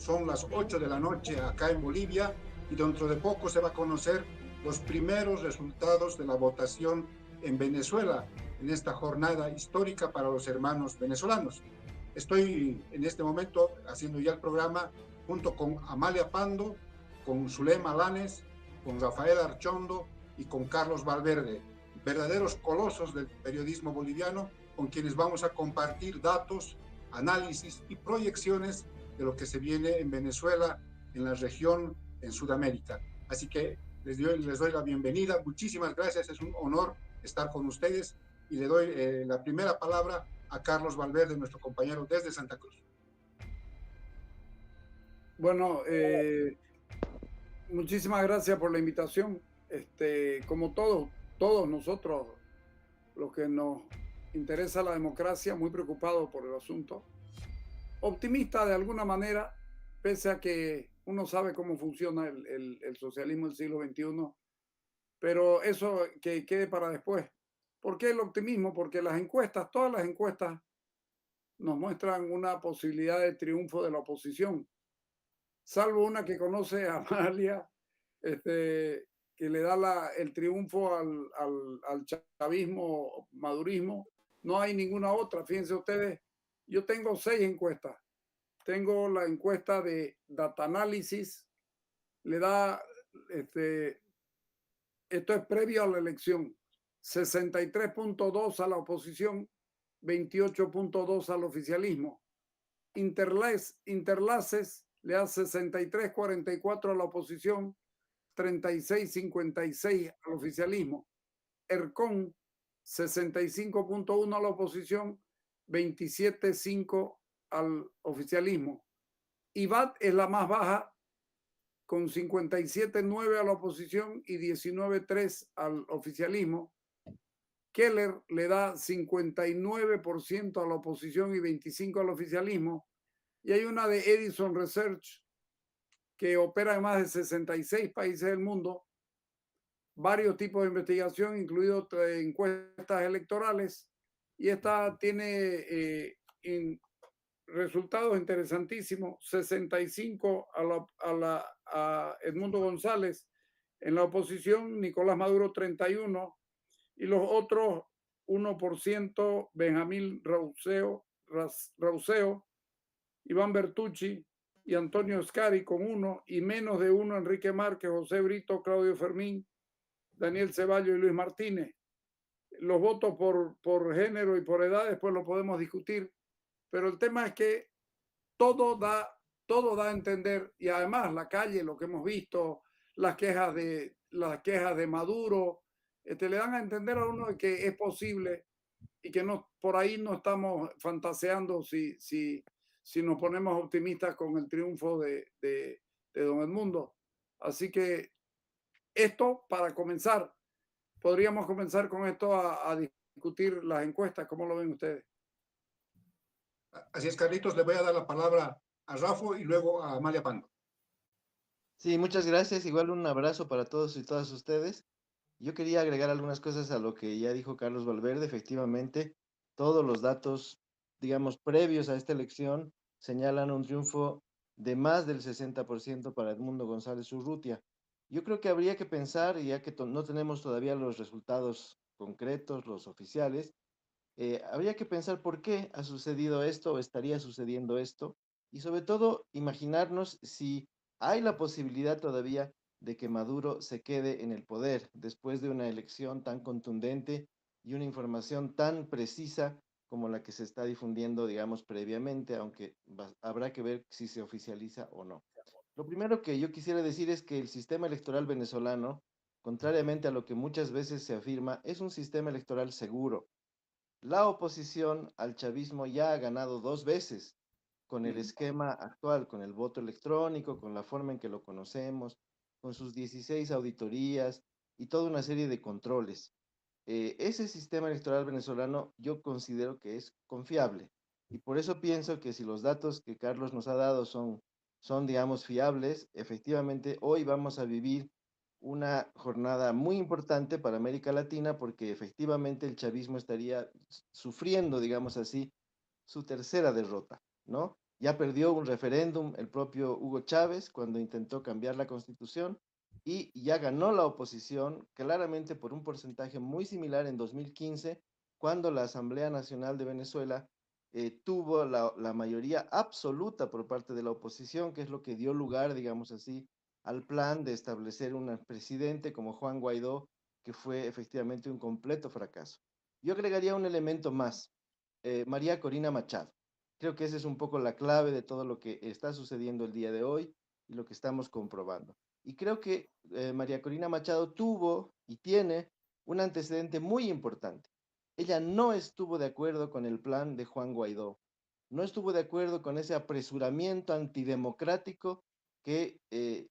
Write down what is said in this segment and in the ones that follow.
son las 8 de la noche acá en Bolivia y dentro de poco se va a conocer los primeros resultados de la votación en Venezuela, en esta jornada histórica para los hermanos venezolanos. Estoy en este momento haciendo ya el programa junto con Amalia Pando, con Zulema Alanes, con Rafael Archondo y con Carlos Valverde, verdaderos colosos del periodismo boliviano, con quienes vamos a compartir datos, análisis y proyecciones de lo que se viene en Venezuela, en la región, en Sudamérica. Así que les doy la bienvenida. Muchísimas gracias. Es un honor estar con ustedes y le doy la primera palabra a Carlos Valverde, nuestro compañero desde Santa Cruz. Bueno, muchísimas gracias por la invitación. Como todos nosotros, los que nos interesa la democracia, muy preocupados por el asunto. Optimista de alguna manera, pese a que uno sabe cómo funciona el socialismo del siglo XXI, pero eso que quede para después. ¿Por qué el optimismo? Porque las encuestas, todas las encuestas, nos muestran una posibilidad de triunfo de la oposición, salvo una que conoce a Amalia, que le da el triunfo al chavismo, madurismo. No hay ninguna otra. Fíjense ustedes, yo tengo 6 encuestas. Tengo la encuesta de Data Analysis, le da, esto es previo a la elección, 63.2 a la oposición, 28.2 al oficialismo. Interlaces le da 63-44 a la oposición, 36-56 al oficialismo. ERCON, 65.1 a la oposición, 27.5 al oficialismo. IBAT es la más baja, con 57.9 a la oposición y 19.3 al oficialismo. Keller le da 59% a la oposición y 25% al oficialismo. Y hay una de Edison Research que opera en más de 66 países del mundo, varios tipos de investigación, incluidos encuestas electorales, y esta tiene resultados interesantísimos: 65 a Edmundo González, en la oposición Nicolás Maduro 31, y los otros 1%, Benjamín Rauseo, Iván Bertucci y Antonio Scari con 1, y menos de 1 Enrique Márquez, José Brito, Claudio Fermín, Daniel Ceballos y Luis Martínez. Los votos por género y por edad después lo podemos discutir, pero el tema es que todo da a entender, y además la calle, lo que hemos visto, las quejas de Maduro, le dan a entender a uno de que es posible y que no, por ahí no estamos fantaseando si nos ponemos optimistas con el triunfo de don Edmundo. Así que esto, para comenzar, podríamos comenzar con esto a discutir las encuestas. ¿Cómo lo ven ustedes? Así es, Carlitos, le voy a dar la palabra a Rafa y luego a Amalia Pando. Sí, muchas gracias. Igual un abrazo para todos y todas ustedes. Yo quería agregar algunas cosas a lo que ya dijo Carlos Valverde. Efectivamente, todos los datos, digamos, previos a esta elección señalan un triunfo de más del 60% para Edmundo González Urrutia. Yo creo que habría que pensar, ya que no tenemos todavía los resultados concretos, los oficiales, habría que pensar por qué ha sucedido esto o estaría sucediendo esto, y sobre todo imaginarnos si hay la posibilidad todavía de que Maduro se quede en el poder después de una elección tan contundente y una información tan precisa como la que se está difundiendo, digamos, previamente, aunque habrá que ver si se oficializa o no. Lo primero que yo quisiera decir es que el sistema electoral venezolano, contrariamente a lo que muchas veces se afirma, es un sistema electoral seguro. La oposición al chavismo ya ha ganado 2 veces con el esquema actual, con el voto electrónico, con la forma en que lo conocemos, con sus 16 auditorías y toda una serie de controles. Ese sistema electoral venezolano yo considero que es confiable, y por eso pienso que si los datos que Carlos nos ha dado son digamos, fiables, efectivamente hoy vamos a vivir una jornada muy importante para América Latina, porque efectivamente el chavismo estaría sufriendo, digamos así, su tercera derrota, ¿no? Ya perdió un referéndum el propio Hugo Chávez cuando intentó cambiar la constitución y ya ganó la oposición claramente por un porcentaje muy similar en 2015, cuando la Asamblea Nacional de Venezuela tuvo la mayoría absoluta por parte de la oposición, que es lo que dio lugar, digamos así, al plan de establecer un presidente como Juan Guaidó, que fue efectivamente un completo fracaso. Yo agregaría un elemento más, María Corina Machado. Creo que esa es un poco la clave de todo lo que está sucediendo el día de hoy y lo que estamos comprobando. Y creo que María Corina Machado tuvo y tiene un antecedente muy importante. Ella no estuvo de acuerdo con el plan de Juan Guaidó, no estuvo de acuerdo con ese apresuramiento antidemocrático que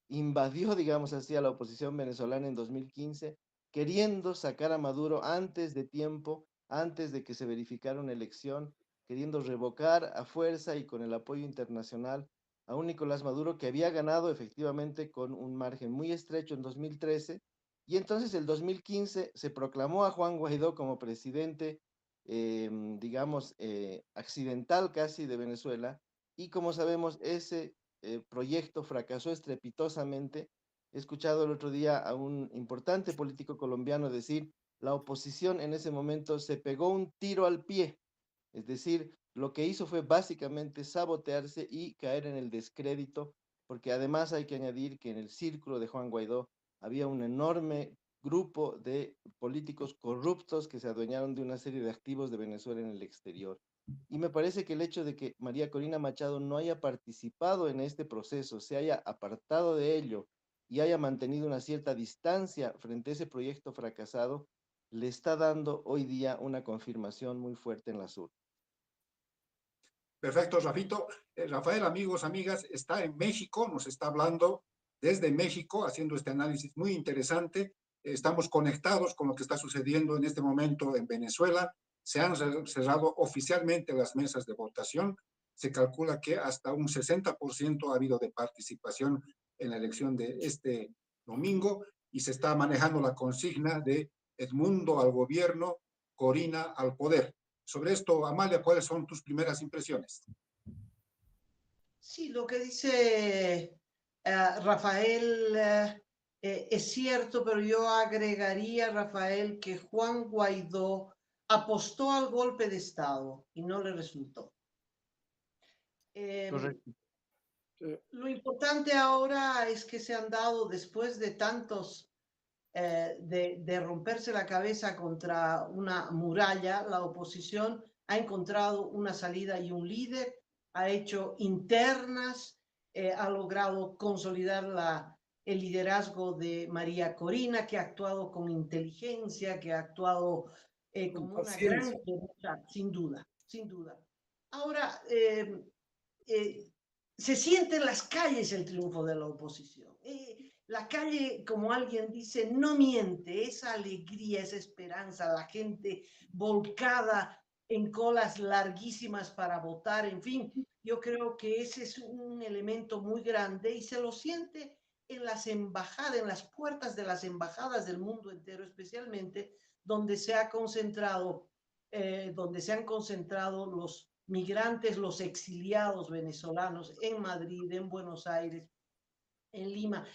invadió, digamos así, a la oposición venezolana en 2015, queriendo sacar a Maduro antes de tiempo, antes de que se verificara una elección, queriendo revocar a fuerza y con el apoyo internacional a un Nicolás Maduro que había ganado efectivamente con un margen muy estrecho en 2013, y entonces el 2015 se proclamó a Juan Guaidó como presidente, digamos, accidental casi de Venezuela, y como sabemos, ese proyecto fracasó estrepitosamente. He escuchado el otro día a un importante político colombiano decir, la oposición en ese momento se pegó un tiro al pie, es decir, lo que hizo fue básicamente sabotearse y caer en el descrédito, porque además hay que añadir que en el círculo de Juan Guaidó había un enorme grupo de políticos corruptos que se adueñaron de una serie de activos de Venezuela en el exterior. Y me parece que el hecho de que María Corina Machado no haya participado en este proceso, se haya apartado de ello y haya mantenido una cierta distancia frente a ese proyecto fracasado, le está dando hoy día una confirmación muy fuerte en la sur. Perfecto, Rafito. Rafael, amigos, amigas, está en México, nos está hablando desde México, haciendo este análisis muy interesante. Estamos conectados con lo que está sucediendo en este momento en Venezuela. Se han cerrado oficialmente las mesas de votación. Se calcula que hasta un 60% ha habido de participación en la elección de este domingo y se está manejando la consigna de Edmundo al gobierno, Corina al poder. Sobre esto, Amalia, ¿cuáles son tus primeras impresiones? Sí, lo que dice Rafael es cierto, pero yo agregaría, Rafael, que Juan Guaidó apostó al golpe de Estado y no le resultó. Correcto. Lo importante ahora es que se han dado, después de tantos, de romperse la cabeza contra una muralla, la oposición ha encontrado una salida y un líder, ha hecho internas, ha logrado consolidar el liderazgo de María Corina, que ha actuado con inteligencia, que ha actuado con una gran derecha, sin duda, sin duda. Ahora, se siente en las calles el triunfo de la oposición. La calle, como alguien dice, no miente, esa alegría, esa esperanza, la gente volcada en colas larguísimas para votar, en fin, yo creo que ese es un elemento muy grande y se lo siente en las embajadas, en las puertas de las embajadas del mundo entero, especialmente donde se ha concentrado, donde se han concentrado los migrantes, los exiliados venezolanos en Madrid, en Buenos Aires, en Lima.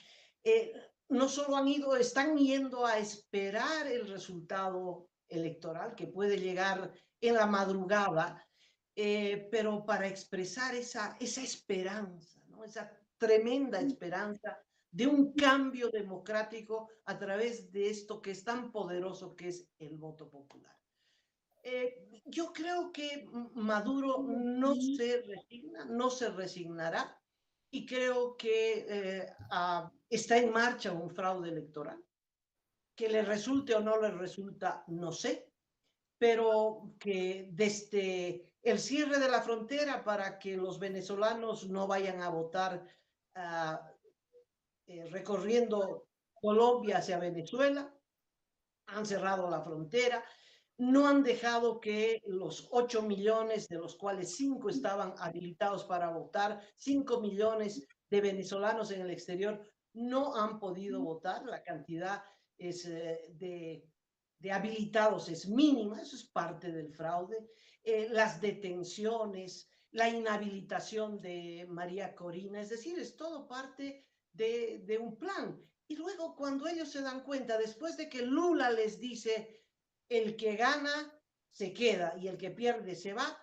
No solo han ido, están yendo a esperar el resultado electoral que puede llegar en la madrugada, pero para expresar esa esperanza, ¿no? Esa tremenda esperanza de un cambio democrático a través de esto que es tan poderoso que es el voto popular. Yo creo que Maduro no se resigna, no se resignará y creo que está en marcha un fraude electoral. Que le resulte o no le resulta, no sé, pero que desde el cierre de la frontera para que los venezolanos no vayan a votar recorriendo Colombia hacia Venezuela, han cerrado la frontera, no han dejado que los 8 millones, de los cuales 5 estaban habilitados para votar, 5 millones de venezolanos en el exterior no han podido votar. La cantidad es, de habilitados es mínima, eso es parte del fraude. Las detenciones, la inhabilitación de María Corina, es decir, es todo parte de un plan. Y luego cuando ellos se dan cuenta, después de que Lula les dice, el que gana se queda y el que pierde se va,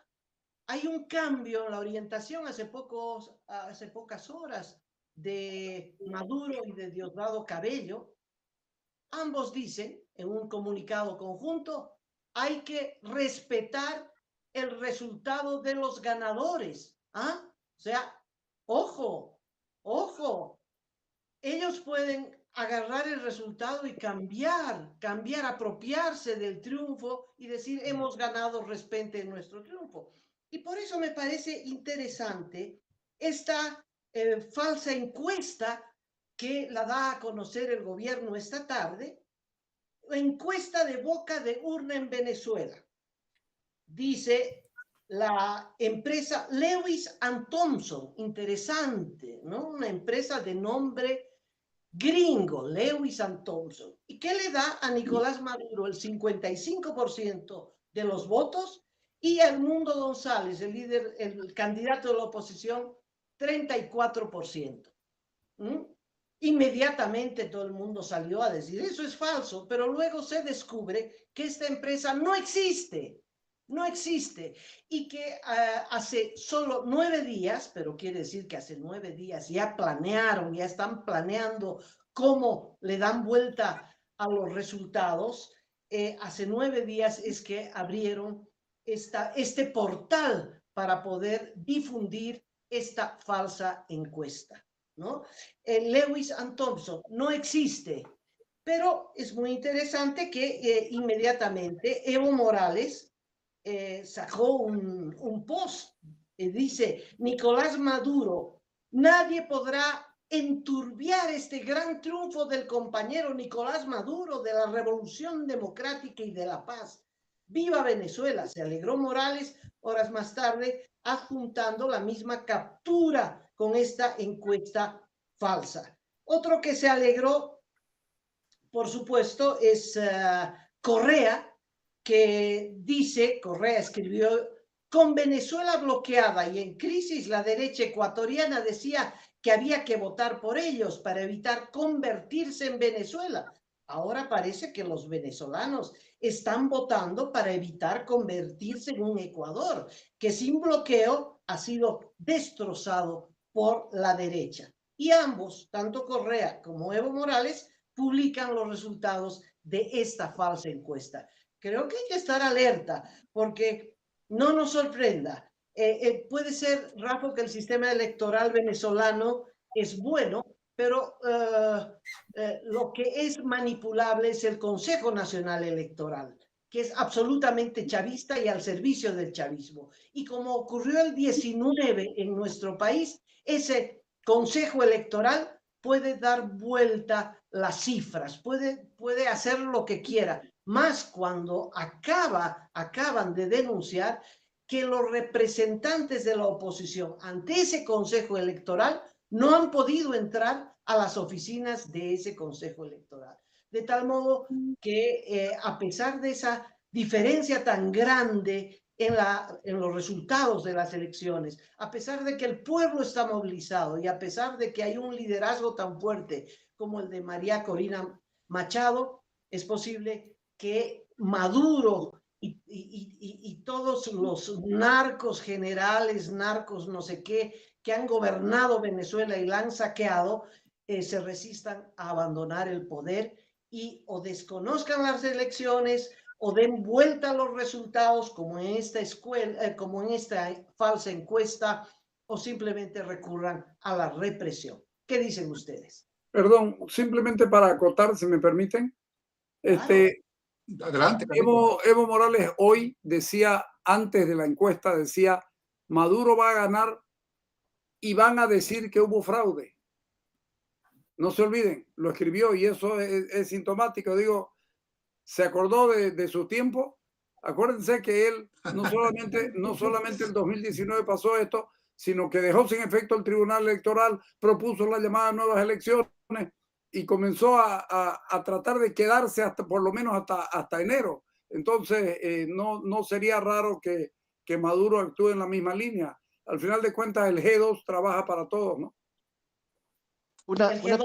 hay un cambio en la orientación hace pocas horas de Maduro y de Diosdado Cabello. Ambos dicen en un comunicado conjunto, hay que respetar el resultado de los ganadores. ¿Ah? O sea, ojo, ojo, ellos pueden agarrar el resultado y cambiar, apropiarse del triunfo y decir, hemos ganado, respeten nuestro triunfo. Y por eso me parece interesante esta falsa encuesta que la da a conocer el gobierno esta tarde, encuesta de boca de urna en Venezuela. Dice la empresa Lewis & Thompson, interesante, ¿no? Una empresa de nombre gringo, Lewis & Thompson. ¿Y qué le da a Nicolás Maduro? El 55% de los votos y a Edmundo González, el líder, el candidato de la oposición, 34%. Inmediatamente todo el mundo salió a decir, eso es falso, pero luego se descubre que esta empresa no existe y que hace solo 9 días, pero quiere decir que hace 9 días ya están planeando cómo le dan vuelta a los resultados. Hace 9 días es que abrieron este portal para poder difundir esta falsa encuesta, ¿no? Lewis & Thompson no existe, pero es muy interesante que inmediatamente Evo Morales sacó un post, dice, Nicolás Maduro, nadie podrá enturbiar este gran triunfo del compañero Nicolás Maduro, de la revolución democrática y de la paz. ¡Viva Venezuela! Se alegró Morales horas más tarde, adjuntando la misma captura con esta encuesta falsa. Otro que se alegró, por supuesto, es Correa, que dice, Correa escribió, con Venezuela bloqueada y en crisis, la derecha ecuatoriana decía que había que votar por ellos para evitar convertirse en Venezuela. Ahora parece que los venezolanos están votando para evitar convertirse en un Ecuador, que sin bloqueo ha sido destrozado por la derecha. Y ambos, tanto Correa como Evo Morales, publican los resultados de esta falsa encuesta. Creo que hay que estar alerta, porque no nos sorprenda. Puede ser, Rafa, que el sistema electoral venezolano es bueno, pero lo que es manipulable es el Consejo Nacional Electoral, que es absolutamente chavista y al servicio del chavismo. Y como ocurrió el 19 en nuestro país, ese Consejo Electoral puede dar vuelta las cifras, puede hacer lo que quiera, más cuando acaban de denunciar que los representantes de la oposición ante ese Consejo Electoral no han podido entrar a las oficinas de ese Consejo Electoral. De tal modo que a pesar de esa diferencia tan grande en los resultados de las elecciones, a pesar de que el pueblo está movilizado y a pesar de que hay un liderazgo tan fuerte como el de María Machado, es posible que Maduro y todos los narcos generales, narcos no sé qué, que han gobernado Venezuela y la han saqueado, se resistan a abandonar el poder y o desconozcan las elecciones o den vuelta a los resultados como en esta falsa encuesta, o simplemente recurran a la represión. ¿Qué dicen ustedes? Perdón, simplemente para acotar, si me permiten. Claro. Adelante. Evo Morales hoy decía, antes de la encuesta, decía, Maduro va a ganar y van a decir que hubo fraude. No se olviden, lo escribió y eso es sintomático. Digo, se acordó de su tiempo. Acuérdense que él no solamente el 2019 pasó esto, sino que dejó sin efecto el Tribunal Electoral, propuso la llamada nuevas elecciones y comenzó a tratar de quedarse hasta por lo menos hasta enero. Entonces, no sería raro que Maduro actúe en la misma línea. al final de cuentas el G2 trabaja para todos, ¿no? Una Rafito.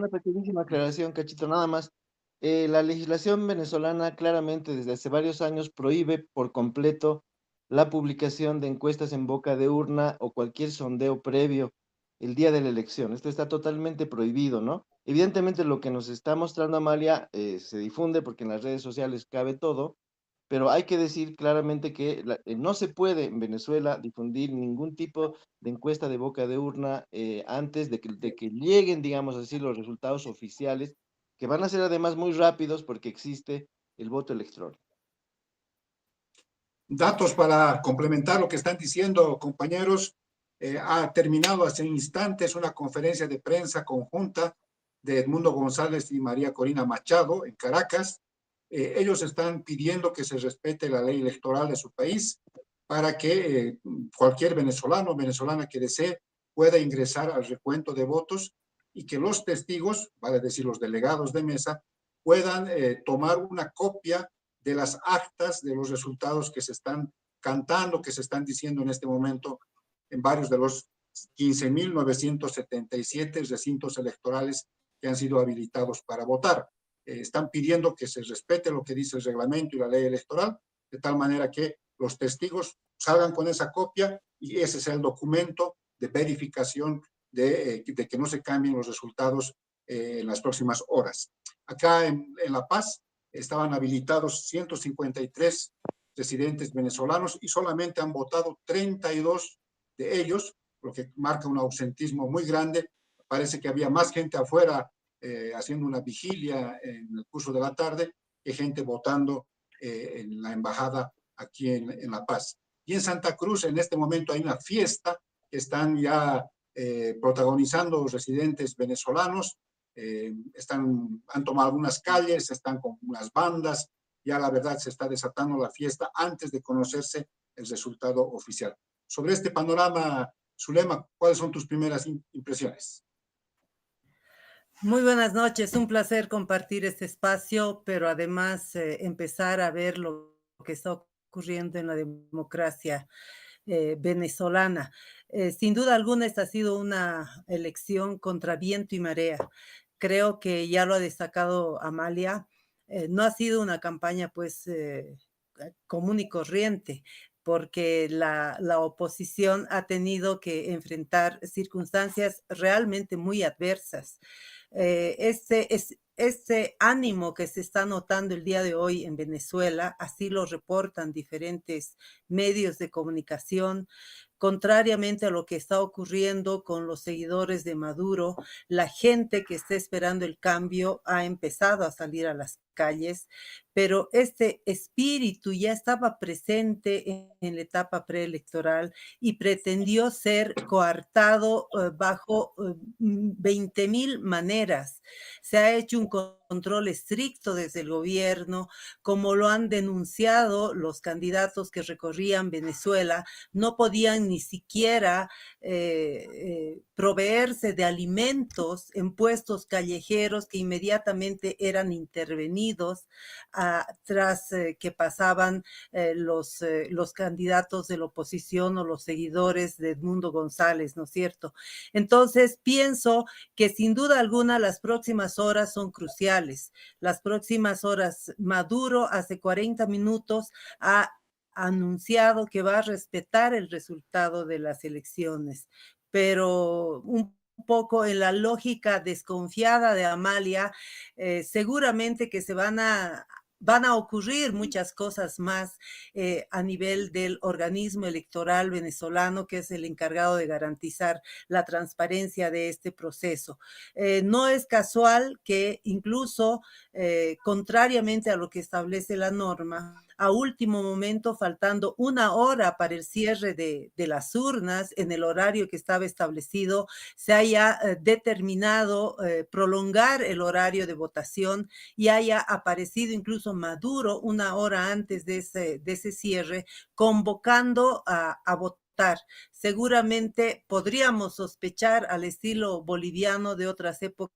pequeñísima aclaración, Cachito, nada más. La legislación venezolana claramente desde hace varios años prohíbe por completo la publicación de encuestas en boca de urna o cualquier sondeo previo el día de la elección. Esto está totalmente prohibido, ¿no? Evidentemente lo que nos está mostrando Amalia se difunde porque en las redes sociales cabe todo, pero hay que decir claramente que no se puede en Venezuela difundir ningún tipo de encuesta de boca de urna antes de que lleguen, digamos así, los resultados oficiales, que van a ser además muy rápidos porque existe el voto electrónico. Datos para complementar lo que están diciendo, compañeros. Ha terminado hace instantes una conferencia de prensa conjunta de Edmundo González y María Corina Machado en Caracas. Ellos están pidiendo que se respete la ley electoral de su país para que cualquier venezolano o venezolana que desee pueda ingresar al recuento de votos y que los testigos, vale decir los delegados de mesa, puedan tomar una copia de las actas de los resultados que se están cantando, que se están diciendo en este momento en varios de los 15.977 recintos electorales que han sido habilitados para votar. Están pidiendo que se respete lo que dice el reglamento y la ley electoral, de tal manera que los testigos salgan con esa copia y ese es el documento de verificación de que no se cambien los resultados en las próximas horas. Acá en La Paz estaban habilitados 153 residentes venezolanos y solamente han votado 32 de ellos, lo que marca un ausentismo muy grande. Parece que había más gente afuera haciendo una vigilia en el curso de la tarde que gente votando en la embajada aquí en La Paz. Y en Santa Cruz en este momento hay una fiesta que están ya protagonizando los residentes venezolanos. Han tomado algunas calles, están con unas bandas, ya la verdad se está desatando la fiesta antes de conocerse el resultado oficial. Sobre este panorama, Zulema, ¿cuáles son tus primeras impresiones? Muy buenas noches, un placer compartir este espacio, pero además empezar a ver lo que está ocurriendo en la democracia venezolana. Sin duda alguna, esta ha sido una elección contra viento y marea. Creo que ya lo ha destacado Amalia. No ha sido una campaña, pues, común y corriente, porque la oposición ha tenido que enfrentar circunstancias realmente muy adversas. Este ánimo que se está notando el día de hoy en Venezuela, así lo reportan diferentes medios de comunicación, contrariamente a lo que está ocurriendo con los seguidores de Maduro, la gente que está esperando el cambio ha empezado a salir a las calles, pero este espíritu ya estaba presente en la etapa preelectoral y pretendió ser coartado bajo 20,000 maneras. Se ha hecho un control estricto desde el gobierno, como lo han denunciado los candidatos que recorrían Venezuela, no podían ni siquiera proveerse de alimentos en puestos callejeros que inmediatamente eran intervenidos tras que pasaban los candidatos de la oposición o los seguidores de Edmundo González, ¿no es cierto? Entonces, pienso que sin duda alguna las próximas horas son cruciales. Las próximas horas, Maduro hace 40 minutos ha anunciado que va a respetar el resultado de las elecciones, pero un poco en la lógica desconfiada de Amalia, seguramente que se van a ocurrir muchas cosas más a nivel del organismo electoral venezolano, que es el encargado de garantizar la transparencia de este proceso. No es casual que incluso, contrariamente a lo que establece la norma, a último momento, faltando 1 hora para el cierre de las urnas, en el horario que estaba establecido, se haya determinado prolongar el horario de votación y haya aparecido incluso Maduro 1 hora antes de ese cierre, convocando a votar. Seguramente podríamos sospechar al estilo boliviano de otras épocas,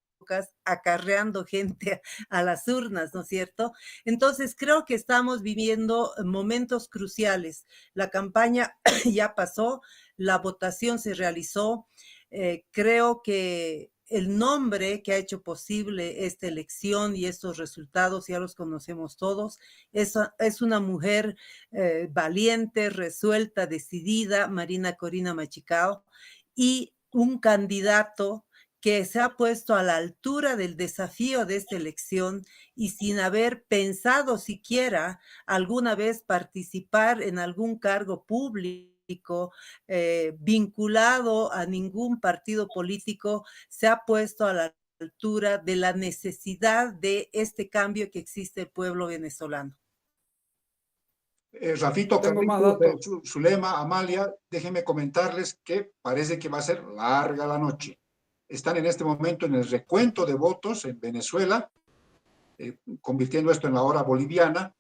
acarreando gente a las urnas, ¿no es cierto? Entonces, creo que estamos viviendo momentos cruciales. La campaña ya pasó, la votación se realizó. Creo que el nombre que ha hecho posible esta elección y estos resultados, ya los conocemos todos, es una mujer valiente, resuelta, decidida, Marina Corina Machicao, y un candidato que se ha puesto a la altura del desafío de esta elección y sin haber pensado siquiera alguna vez participar en algún cargo público vinculado a ningún partido político, se ha puesto a la altura de la necesidad de este cambio que existe el pueblo venezolano. Rafito, Tengo más Carlitos, datos. Zulema, Amalia, déjenme comentarles que parece que va a ser larga la noche. Están en este momento en el recuento de votos en Venezuela, convirtiendo esto en la hora boliviana.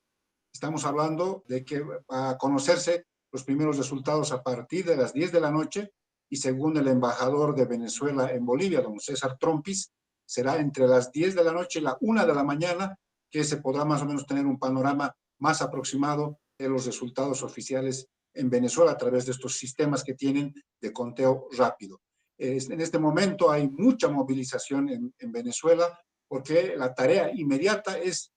Estamos hablando de que va a conocerse los primeros resultados a partir de las 10 de la noche y según el embajador de Venezuela en Bolivia, don César Trompis, será entre las 10 de la noche y la 1 de la mañana que se podrá más o menos tener un panorama más aproximado de los resultados oficiales en Venezuela a través de estos sistemas que tienen de conteo rápido. En este momento hay mucha movilización en Venezuela porque la tarea inmediata es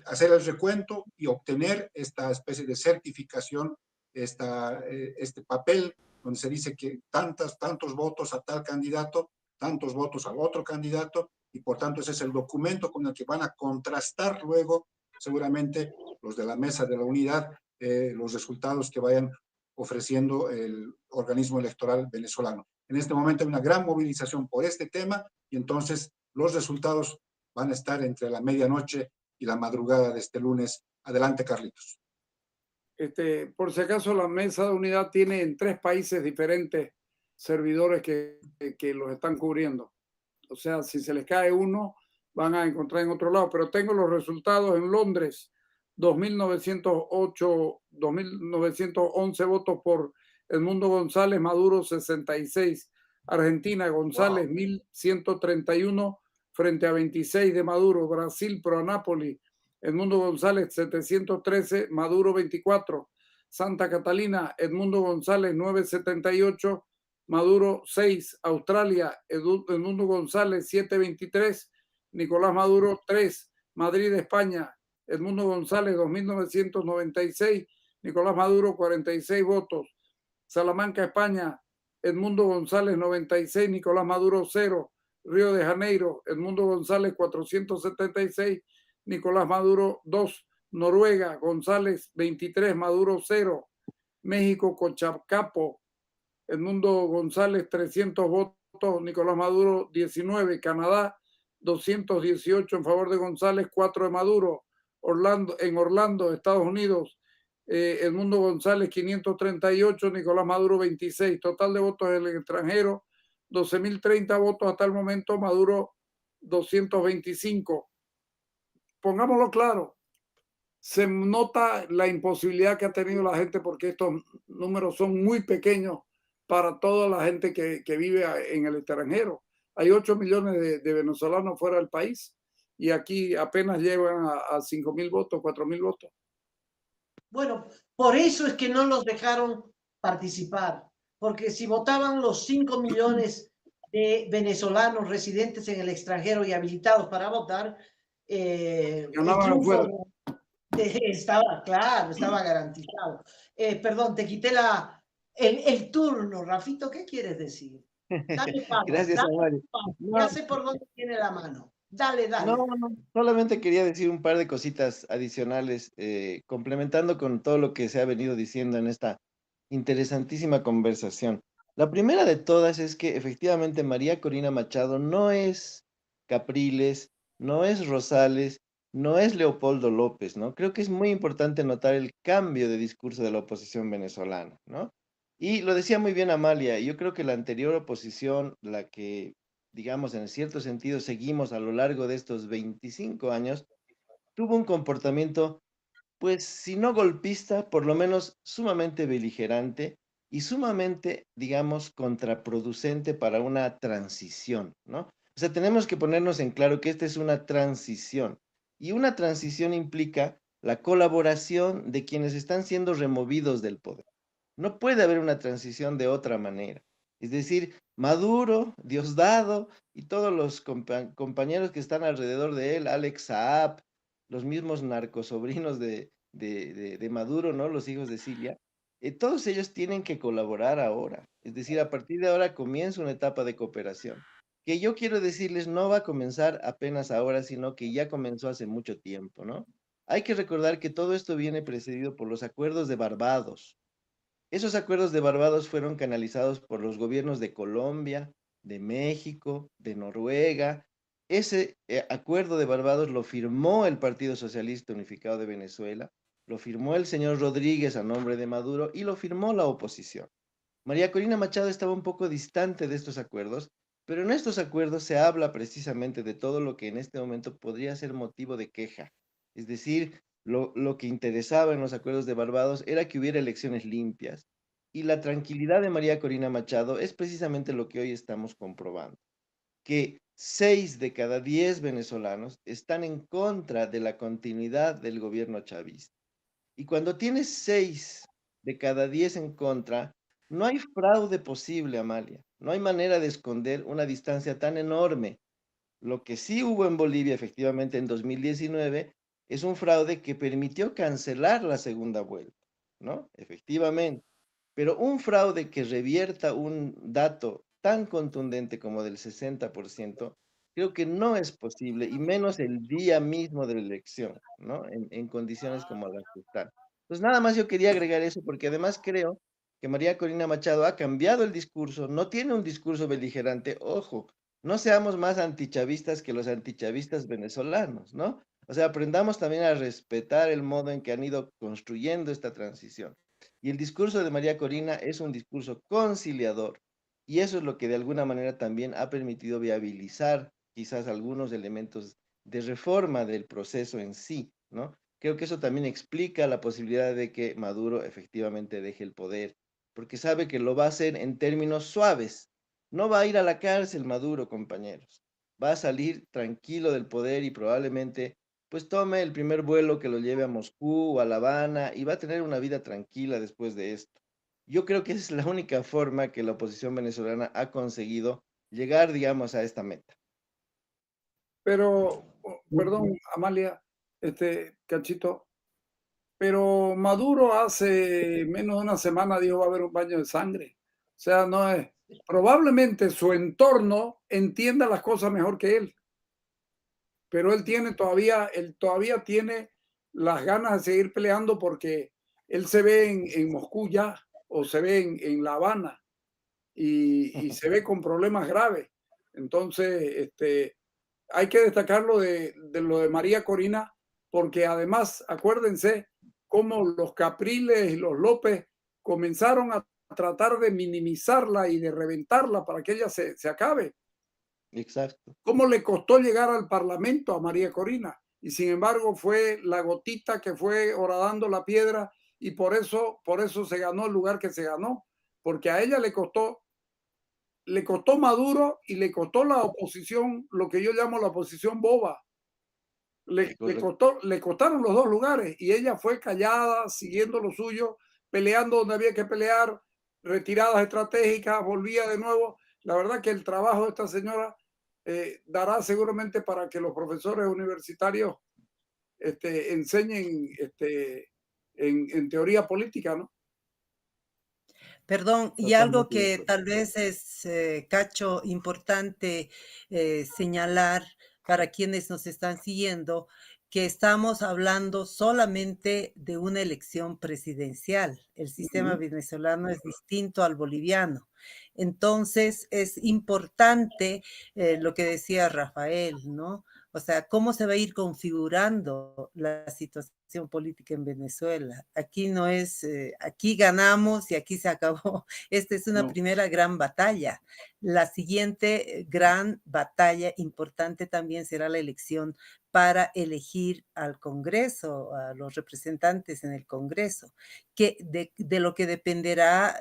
hacer el recuento y obtener esta especie de certificación, este papel donde se dice que tantos votos a tal candidato, tantos votos al otro candidato, y por tanto ese es el documento con el que van a contrastar luego seguramente los de la mesa de la unidad, los resultados que vayan ofreciendo el organismo electoral venezolano. En este momento hay una gran movilización por este tema y entonces los resultados van a estar entre la medianoche y la madrugada de este lunes. Adelante, Carlitos. Por si acaso, la mesa de unidad tiene en 3 países diferentes servidores que los están cubriendo. O sea, si se les cae uno, van a encontrar en otro lado. Pero tengo los resultados en Londres: 2.911 votos por Edmundo González, Maduro 66. Argentina, González, 1.131 frente a 26 de Maduro. Brasil, pro Anápolis, Edmundo González 713, Maduro 24. Santa Catalina, Edmundo González 978, Maduro 6. Australia, Edmundo González 723, Nicolás Maduro 3. Madrid, España, Edmundo González 2.996, Nicolás Maduro 46 votos. Salamanca, España, Edmundo González 96, Nicolás Maduro 0. Río de Janeiro, Edmundo González 476, Nicolás Maduro 2. Noruega, González 23, Maduro 0. México, Cochacapo, Edmundo González 300 votos, Nicolás Maduro 19. Canadá, 218 en favor de González, 4 de Maduro. En Orlando, Estados Unidos, Edmundo González 538, Nicolás Maduro 26. Total de votos en el extranjero, 12.030 votos hasta el momento, Maduro 225. Pongámoslo claro, se nota la imposibilidad que ha tenido la gente porque estos números son muy pequeños para toda la gente que vive en el extranjero. Hay 8 millones de venezolanos fuera del país y aquí apenas llegan a 5.000 votos, 4.000 votos. Bueno, por eso es que no los dejaron participar, porque si votaban los 5 millones de venezolanos residentes en el extranjero y habilitados para votar, el triunfo estaba claro, estaba garantizado. Perdón, te quité el turno. Rafito, ¿qué quieres decir? Dale, Pablo. Gracias, Amalia. Ya sé por dónde tiene la mano. Dale. No, solamente quería decir un par de cositas adicionales, complementando con todo lo que se ha venido diciendo en esta interesantísima conversación. La primera de todas es que efectivamente María Corina Machado no es Capriles, no es Rosales, no es Leopoldo López, ¿no? Creo que es muy importante notar el cambio de discurso de la oposición venezolana, ¿no? Y lo decía muy bien Amalia, yo creo que la anterior oposición, la que, digamos, en cierto sentido seguimos a lo largo de estos 25 años, tuvo un comportamiento, pues, si no golpista, por lo menos sumamente beligerante y sumamente, digamos, contraproducente para una transición, ¿no? O sea, tenemos que ponernos en claro que esta es una transición y una transición implica la colaboración de quienes están siendo removidos del poder. No puede haber una transición de otra manera. Es decir, Maduro, Diosdado y todos los compañeros que están alrededor de él, Alex Saab, los mismos narcosobrinos de Maduro, ¿no? Los hijos de Cilia, todos ellos tienen que colaborar ahora. Es decir, a partir de ahora comienza una etapa de cooperación, que yo quiero decirles no va a comenzar apenas ahora, sino que ya comenzó hace mucho tiempo, ¿no? Hay que recordar que todo esto viene precedido por los acuerdos de Barbados. Esos acuerdos de Barbados fueron canalizados por los gobiernos de Colombia, de México, de Noruega. Ese acuerdo de Barbados lo firmó el Partido Socialista Unificado de Venezuela, lo firmó el señor Rodríguez a nombre de Maduro y lo firmó la oposición. María Corina Machado estaba un poco distante de estos acuerdos, pero en estos acuerdos se habla precisamente de todo lo que en este momento podría ser motivo de queja. Es decir, lo que interesaba en los acuerdos de Barbados era que hubiera elecciones limpias. Y la tranquilidad de María Corina Machado es precisamente lo que hoy estamos comprobando, que 6 de cada 10 venezolanos están en contra de la continuidad del gobierno chavista. Y cuando tienes 6 de cada 10 en contra, no hay fraude posible, Amalia. No hay manera de esconder una distancia tan enorme. Lo que sí hubo en Bolivia, efectivamente, en 2019, es un fraude que permitió cancelar la segunda vuelta, ¿no? Efectivamente. Pero un fraude que revierta un dato tan contundente como del 60%, creo que no es posible, y menos el día mismo de la elección, ¿no? En condiciones como las que están. Pues nada más yo quería agregar eso, porque además creo que María Corina Machado ha cambiado el discurso, no tiene un discurso beligerante, ojo, no seamos más antichavistas que los antichavistas venezolanos, ¿no? O sea, aprendamos también a respetar el modo en que han ido construyendo esta transición. Y el discurso de María Corina es un discurso conciliador. Y eso es lo que de alguna manera también ha permitido viabilizar quizás algunos elementos de reforma del proceso en sí, ¿no? Creo que eso también explica la posibilidad de que Maduro efectivamente deje el poder, porque sabe que lo va a hacer en términos suaves. No va a ir a la cárcel Maduro, compañeros. Va a salir tranquilo del poder y probablemente pues tome el primer vuelo que lo lleve a Moscú o a La Habana y va a tener una vida tranquila después de esto. Yo creo que esa es la única forma que la oposición venezolana ha conseguido llegar, digamos, a esta meta. Pero, perdón, Amalia, Cachito, pero Maduro hace menos de una semana dijo va a haber un baño de sangre. O sea, no es, probablemente su entorno entienda las cosas mejor que él, pero él todavía tiene las ganas de seguir peleando porque él se ve en Moscú ya, o se ve en La Habana, y se ve con problemas graves. Entonces, hay que destacar lo de María Corina, porque además, acuérdense cómo los Capriles y los López comenzaron a tratar de minimizarla y de reventarla para que ella se acabe. Exacto. ¿Cómo le costó llegar al Parlamento a María Corina? Y sin embargo fue la gotita que fue horadando la piedra, y por eso se ganó el lugar que se ganó, porque a ella le costó Maduro y le costó la oposición, lo que yo llamo la oposición boba. Le costaron los dos lugares, y ella fue callada, siguiendo lo suyo, peleando donde había que pelear, retiradas estratégicas, volvía de nuevo. La verdad que el trabajo de esta señora dará seguramente para que los profesores universitarios enseñen en teoría política, ¿no? Perdón, y algo Totalmente de que acuerdo. tal vez es, Cacho, importante señalar para quienes nos están siguiendo, que estamos hablando solamente de una elección presidencial. El sistema venezolano es distinto al boliviano. Entonces, es importante lo que decía Rafael, ¿no? O sea, cómo se va a ir configurando la situación política en Venezuela. Aquí no es, aquí ganamos y aquí se acabó. Esta es una No. primera gran batalla. La siguiente gran batalla importante también será la elección para elegir al Congreso, a los representantes en el Congreso, que de lo que dependerá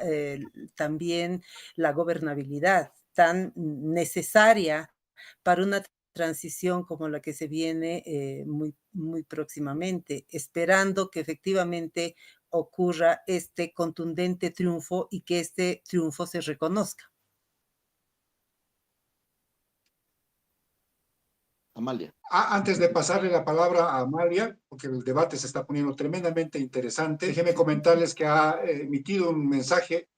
también la gobernabilidad tan necesaria para una transición como la que se viene muy próximamente, esperando que efectivamente ocurra este contundente triunfo y que este triunfo se reconozca. Amalia. Antes de pasarle la palabra a Amalia, porque el debate se está poniendo tremendamente interesante, déjenme comentarles que ha emitido un mensaje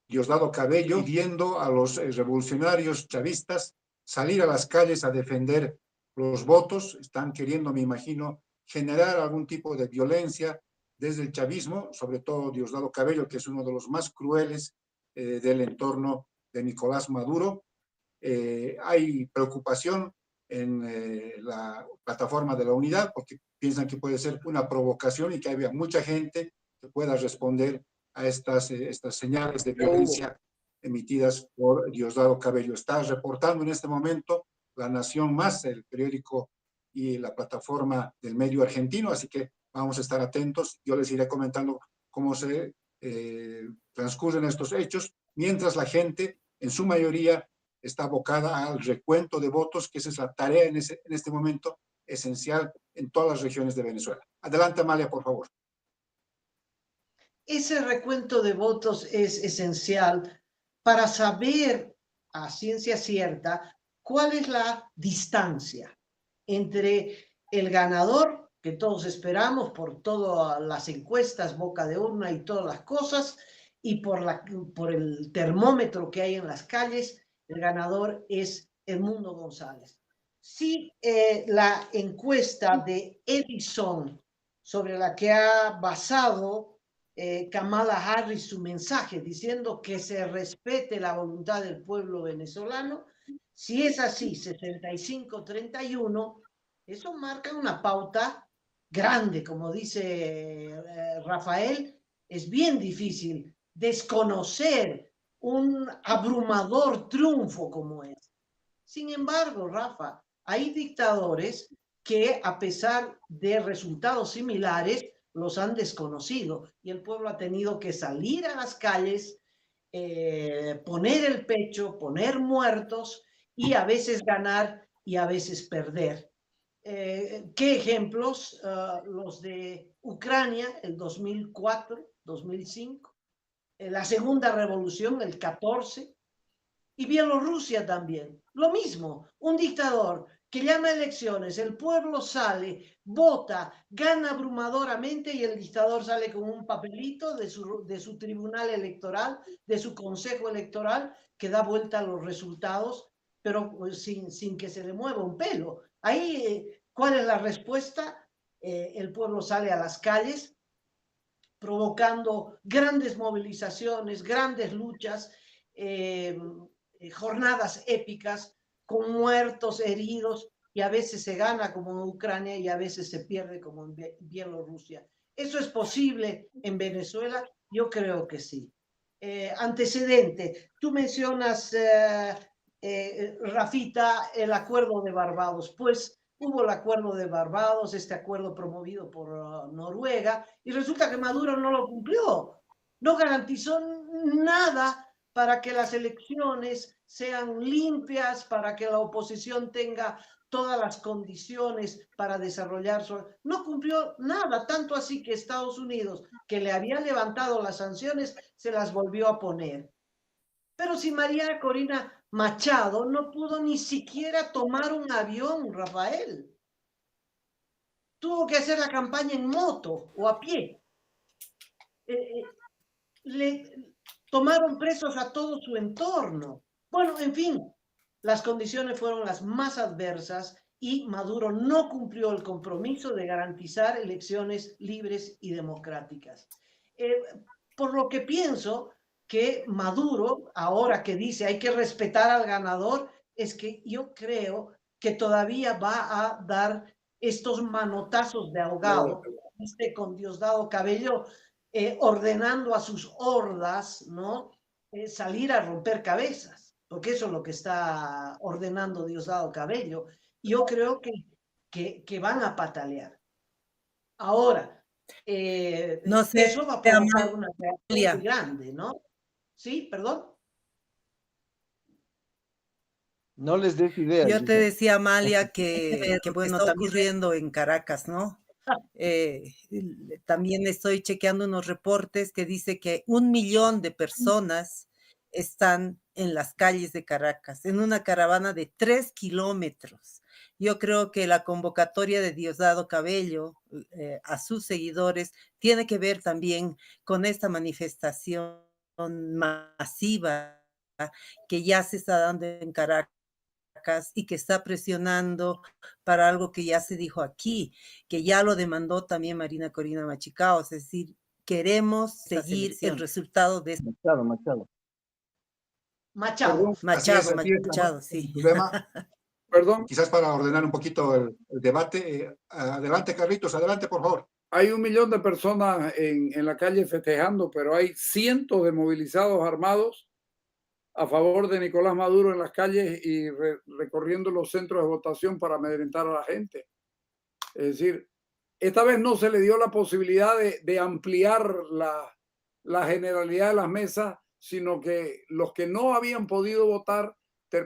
Diosdado Cabello pidiendo a los revolucionarios chavistas salir a las calles a defender los votos. Están queriendo, me imagino, generar algún tipo de violencia desde el chavismo, sobre todo Diosdado Cabello, que es uno de los más crueles del entorno de Nicolás Maduro. Hay preocupación en la plataforma de la unidad porque piensan que puede ser una provocación y que haya mucha gente que pueda responder a estas señales de violencia emitidas por Diosdado Cabello. Está reportando en este momento La Nación Más, el periódico y la plataforma del medio argentino, así que vamos a estar atentos. Yo les iré comentando cómo se transcurren estos hechos, mientras la gente, en su mayoría, está abocada al recuento de votos, que esa es la tarea en este momento esencial en todas las regiones de Venezuela. Adelante, Amalia, por favor. Ese recuento de votos es esencial para saber a ciencia cierta cuál es la distancia entre el ganador, que todos esperamos por todas las encuestas, boca de urna y todas las cosas, y por el termómetro que hay en las calles. El ganador es Edmundo González. Si la encuesta de Edison, sobre la que ha basado Kamala Harris su mensaje, diciendo que se respete la voluntad del pueblo venezolano, si es así, 65-31, eso marca una pauta grande, como dice Rafael. Es bien difícil desconocer un abrumador triunfo como es. Sin embargo, Rafa, hay dictadores que a pesar de resultados similares los han desconocido y el pueblo ha tenido que salir a las calles, poner el pecho, poner muertos y a veces ganar y a veces perder. ¿Qué ejemplos? Los de Ucrania, el 2004, 2005. La segunda revolución, el 14, y Bielorrusia también. Lo mismo, un dictador que llama a elecciones, el pueblo sale, vota, gana abrumadoramente y el dictador sale con un papelito de su tribunal electoral, de su consejo electoral, que da vuelta a los resultados, pero sin que se le mueva un pelo. Ahí, ¿cuál es la respuesta? El pueblo sale a las calles, provocando grandes movilizaciones, grandes luchas, jornadas épicas, con muertos, heridos, y a veces se gana como en Ucrania y a veces se pierde como en Bielorrusia. ¿Eso es posible en Venezuela? Yo creo que sí. Antecedente, tú mencionas, Rafita, el acuerdo de Barbados. Pues hubo el acuerdo de Barbados, este acuerdo promovido por Noruega, y resulta que Maduro no lo cumplió. No garantizó nada para que las elecciones sean limpias, para que la oposición tenga todas las condiciones para desarrollar su... No cumplió nada, tanto así que Estados Unidos, que le había levantado las sanciones, se las volvió a poner. Pero si María Corina Machado no pudo ni siquiera tomar un avión, Rafael. Tuvo que hacer la campaña en moto o a pie. Le tomaron presos a todo su entorno. Bueno, en fin, las condiciones fueron las más adversas y Maduro no cumplió el compromiso de garantizar elecciones libres y democráticas. Por lo que pienso que Maduro, ahora que dice hay que respetar al ganador, es que yo creo que todavía va a dar estos manotazos de ahogado, con Diosdado Cabello ordenando a sus hordas, ¿no? Salir a romper cabezas, porque eso es lo que está ordenando Diosdado Cabello. Yo creo que van a patalear. Ahora, No sé, eso va a provocar una reacción Amalia. muy grande, ¿no? Sí, perdón. No les des ideas. Yo te dice. decía, Amalia, Lo que que bueno, está está ocurriendo en Caracas, ¿no? También estoy chequeando unos reportes que dice que 1 millón de personas están en las calles de Caracas, en una caravana de 3 kilómetros. Yo creo que la convocatoria de Diosdado Cabello a sus seguidores tiene que ver también con esta manifestación masiva que ya se está dando en Caracas y que está presionando para algo que ya se dijo aquí, que ya lo demandó también Marina Corina Machicao, es decir, queremos seguir el resultado de Machado, Machado. Machado. Machado, así es, Machado, el sí. problema. Perdón, Quizás para ordenar un poquito el debate. Adelante, Carlitos, adelante, por favor. hay 1 millón de personas en la calle festejando, pero hay cientos de movilizados armados a favor de Nicolás Maduro en las calles y recorriendo los centros de votación para amedrentar a la gente. Es decir, esta vez no se le dio la posibilidad de ampliar la generalidad de las mesas, sino que los que no habían podido votar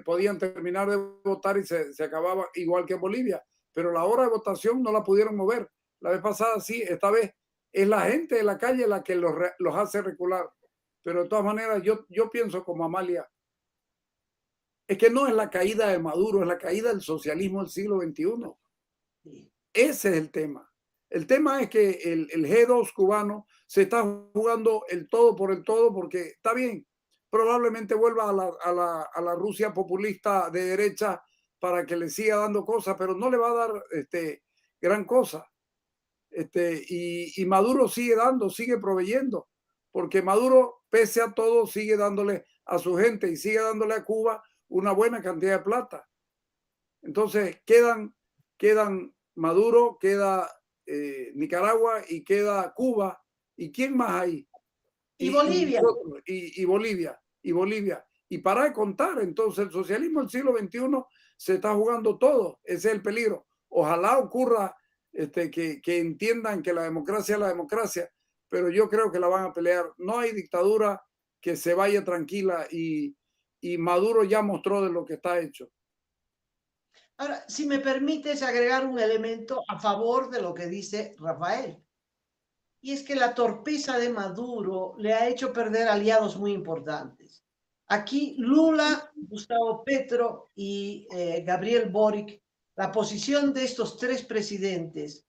podían terminar de votar y se acababa igual que en Bolivia. Pero la hora de votación no la pudieron mover. La vez pasada sí, esta vez es la gente de la calle la que los hace recular. Pero de todas maneras, yo pienso como Amalia, es que no es la caída de Maduro, es la caída del socialismo del siglo XXI. Ese es el tema. El tema es que el G2 cubano se está jugando el todo por el todo porque está bien, probablemente vuelva a la Rusia populista de derecha para que le siga dando cosas, pero no le va a dar gran cosa. Y Maduro sigue dando, sigue proveyendo, porque Maduro, pese a todo, sigue dándole a su gente y sigue dándole a Cuba una buena cantidad de plata. Entonces quedan Maduro, queda Nicaragua y queda Cuba. ¿Y quién más hay? Y Bolivia. Y Bolivia. Y Bolivia. Y para de contar, entonces el socialismo del siglo XXI se está jugando todo. Ese es el peligro. Ojalá ocurra que entiendan que la democracia es la democracia, pero yo creo que la van a pelear. No hay dictadura que se vaya tranquila y Maduro ya mostró de lo que está hecho. Ahora, si me permites agregar un elemento a favor de lo que dice Rafael, y es que la torpeza de Maduro le ha hecho perder aliados muy importantes. Aquí Lula, Gustavo Petro y Gabriel Boric, la posición de estos tres presidentes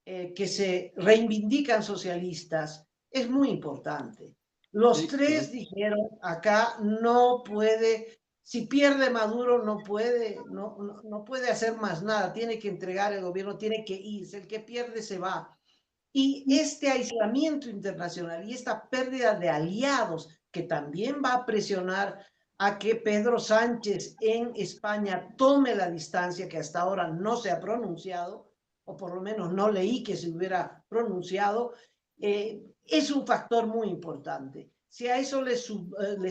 que se reivindican socialistas es muy importante. Los tres dijeron, acá no puede, si pierde Maduro no puede hacer más nada, tiene que entregar el gobierno, tiene que irse, el que pierde se va. Y este aislamiento internacional y esta pérdida de aliados que también va a presionar a que Pedro Sánchez en España tome la distancia que hasta ahora no se ha pronunciado, o por lo menos no leí que se hubiera pronunciado, es un factor muy importante. Si a eso le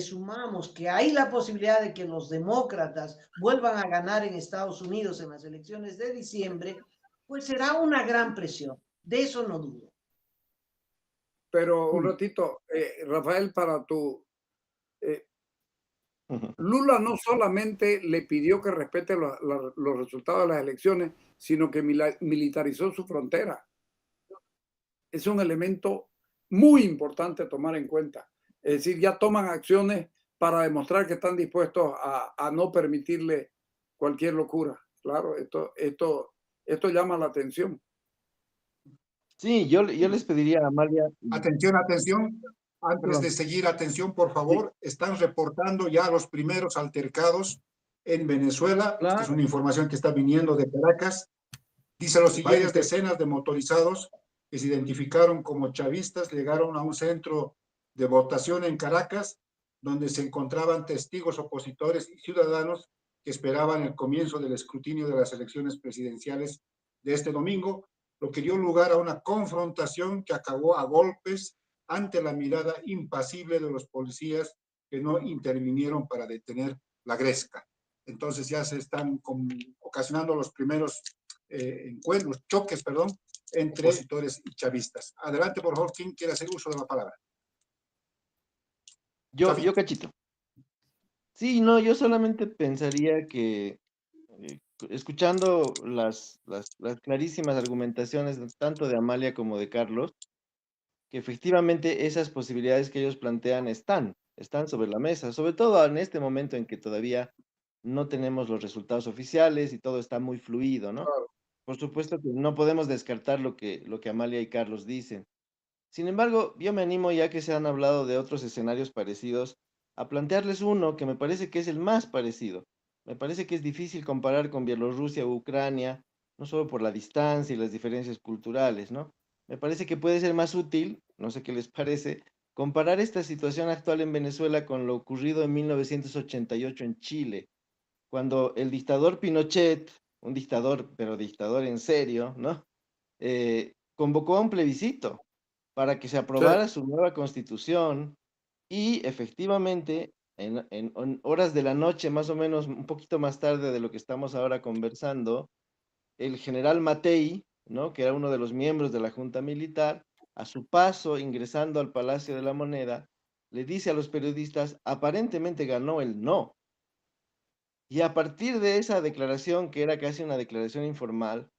sumamos que hay la posibilidad de que los demócratas vuelvan a ganar en Estados Unidos en las elecciones de diciembre, pues será una gran presión. De eso no dudo. Pero un ratito, Rafael, para tu... Lula no solamente le pidió que respete los resultados de las elecciones, sino que militarizó su frontera. Es un elemento muy importante a tomar en cuenta. Es decir, ya toman acciones para demostrar que están dispuestos a no permitirle cualquier locura. Claro, esto llama la atención. Sí, yo les pediría a Amalia. Atención, atención. Antes de seguir, atención, por favor. Sí. Están reportando ya los primeros altercados en Venezuela. Claro. Esta es una información que está viniendo de Caracas. Dice lo siguiente: decenas de motorizados que se identificaron como chavistas llegaron a un centro de votación en Caracas, donde se encontraban testigos opositores y ciudadanos que esperaban el comienzo del escrutinio de las elecciones presidenciales de este domingo, lo que dio lugar a una confrontación que acabó a golpes ante la mirada impasible de los policías que no intervinieron para detener la gresca. Entonces ya se están ocasionando los primeros encuentros, choques, perdón, entre opositores y chavistas. Adelante, por favor, ¿quién quiere hacer uso de la palabra? Yo, Cachito. Sí, no, yo solamente pensaría que escuchando las clarísimas argumentaciones tanto de Amalia como de Carlos, que efectivamente esas posibilidades que ellos plantean están sobre la mesa, sobre todo en este momento en que todavía no tenemos los resultados oficiales y todo está muy fluido, ¿no? Claro. Por supuesto que no podemos descartar lo que Amalia y Carlos dicen. Sin embargo, yo me animo, ya que se han hablado de otros escenarios parecidos, a plantearles uno que me parece que es el más parecido. Me parece que es difícil comparar con Bielorrusia u Ucrania, no solo por la distancia y las diferencias culturales, ¿no? Me parece que puede ser más útil, no sé qué les parece, comparar esta situación actual en Venezuela con lo ocurrido en 1988 en Chile, cuando el dictador Pinochet, un dictador, pero dictador en serio, ¿no? Convocó a un plebiscito para que se Sí, aprobara su nueva constitución y efectivamente en horas de la noche, más o menos un poquito más tarde de lo que estamos ahora conversando, el general Matei, ¿no? Que era uno de los miembros de la Junta Militar, a su paso ingresando al Palacio de la Moneda, le dice a los periodistas, aparentemente ganó el no. Y a partir de esa declaración, que era casi una declaración informal,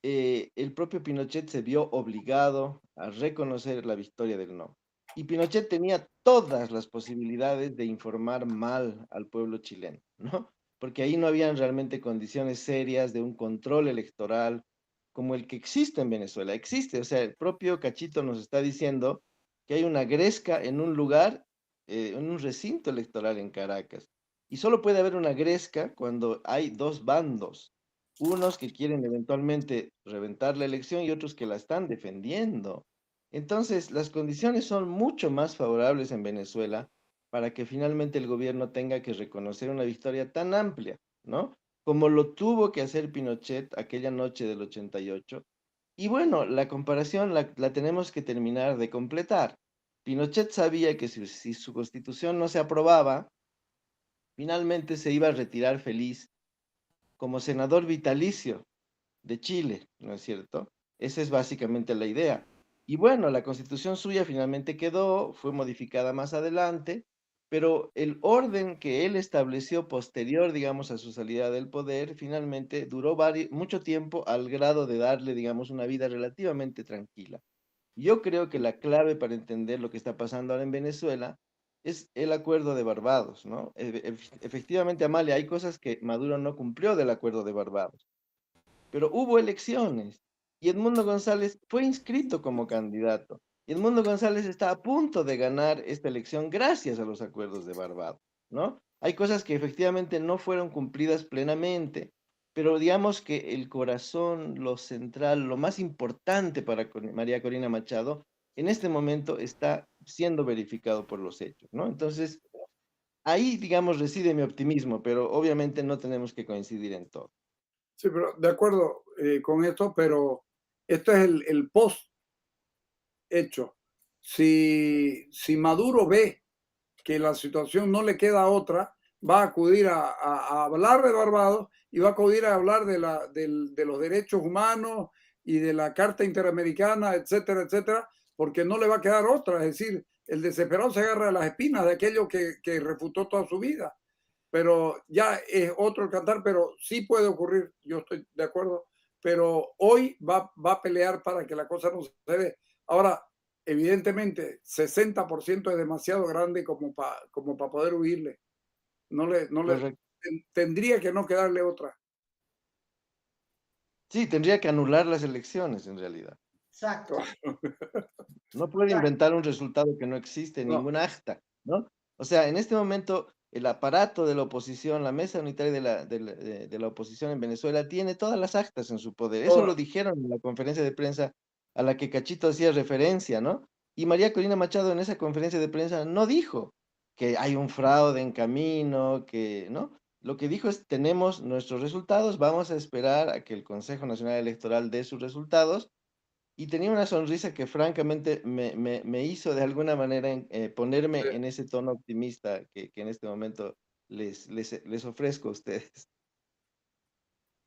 el propio Pinochet se vio obligado a reconocer la victoria del no. Y Pinochet tenía todas las posibilidades de informar mal al pueblo chileno, ¿no? Porque ahí no habían realmente condiciones serias de un control electoral como el que existe en Venezuela. Existe, o sea, el propio Cachito nos está diciendo que hay una gresca en un lugar, en un recinto electoral en Caracas. Y solo puede haber una gresca cuando hay dos bandos, unos que quieren eventualmente reventar la elección y otros que la están defendiendo. Entonces, las condiciones son mucho más favorables en Venezuela para que finalmente el gobierno tenga que reconocer una victoria tan amplia, ¿no? Como lo tuvo que hacer Pinochet aquella noche del 88. Y bueno, la comparación la tenemos que terminar de completar. Pinochet sabía que si su constitución no se aprobaba, finalmente se iba a retirar feliz como senador vitalicio de Chile, ¿no es cierto? Esa es básicamente la idea. Y bueno, la constitución suya finalmente quedó, fue modificada más adelante, pero el orden que él estableció posterior, digamos, a su salida del poder, finalmente duró mucho tiempo al grado de darle, digamos, una vida relativamente tranquila. Yo creo que la clave para entender lo que está pasando ahora en Venezuela es el acuerdo de Barbados, ¿no? Efectivamente, Amalia, hay cosas que Maduro no cumplió del acuerdo de Barbados, pero hubo elecciones y Edmundo González fue inscrito como candidato. Y Edmundo González está a punto de ganar esta elección gracias a los acuerdos de Barbados, ¿no? Hay cosas que efectivamente no fueron cumplidas plenamente, pero digamos que el corazón, lo central, lo más importante para María Corina Machado, en este momento está siendo verificado por los hechos, ¿no? Entonces, ahí, digamos, reside mi optimismo, pero obviamente no tenemos que coincidir en todo. sí, pero de acuerdo con esto, pero esto es el post hecho. Si Maduro ve que la situación no le queda otra, va a acudir a hablar de Barbados y va a acudir a hablar de los derechos humanos y de la Carta Interamericana, etcétera, etcétera, porque no le va a quedar otra. Es decir, el desesperado se agarra a las espinas de aquello que refutó toda su vida. Pero ya es otro el cantar, pero sí puede ocurrir, yo estoy de acuerdo, pero hoy va a pelear para que la cosa no se dé. Ahora, evidentemente, 60% es demasiado grande como poder huirle. No le Correcto. tendría que no quedarle otra. Sí, tendría que anular las elecciones en realidad. Exacto, No puede exacto. inventar un resultado que no existe en No, ningún acta, ¿no? O sea, en este momento el aparato de la oposición, la mesa unitaria de la oposición en Venezuela tiene todas las actas en su poder. Eso lo todas. dijeron en la conferencia de prensa a la que Cachito hacía referencia, ¿no? Y María Corina Machado en esa conferencia de prensa no dijo que hay un fraude en camino, que, ¿no? Lo que dijo es, tenemos nuestros resultados, vamos a esperar a que el Consejo Nacional Electoral dé sus resultados y tenía una sonrisa que francamente me hizo de alguna manera ponerme en ese tono optimista que en este momento les ofrezco a ustedes.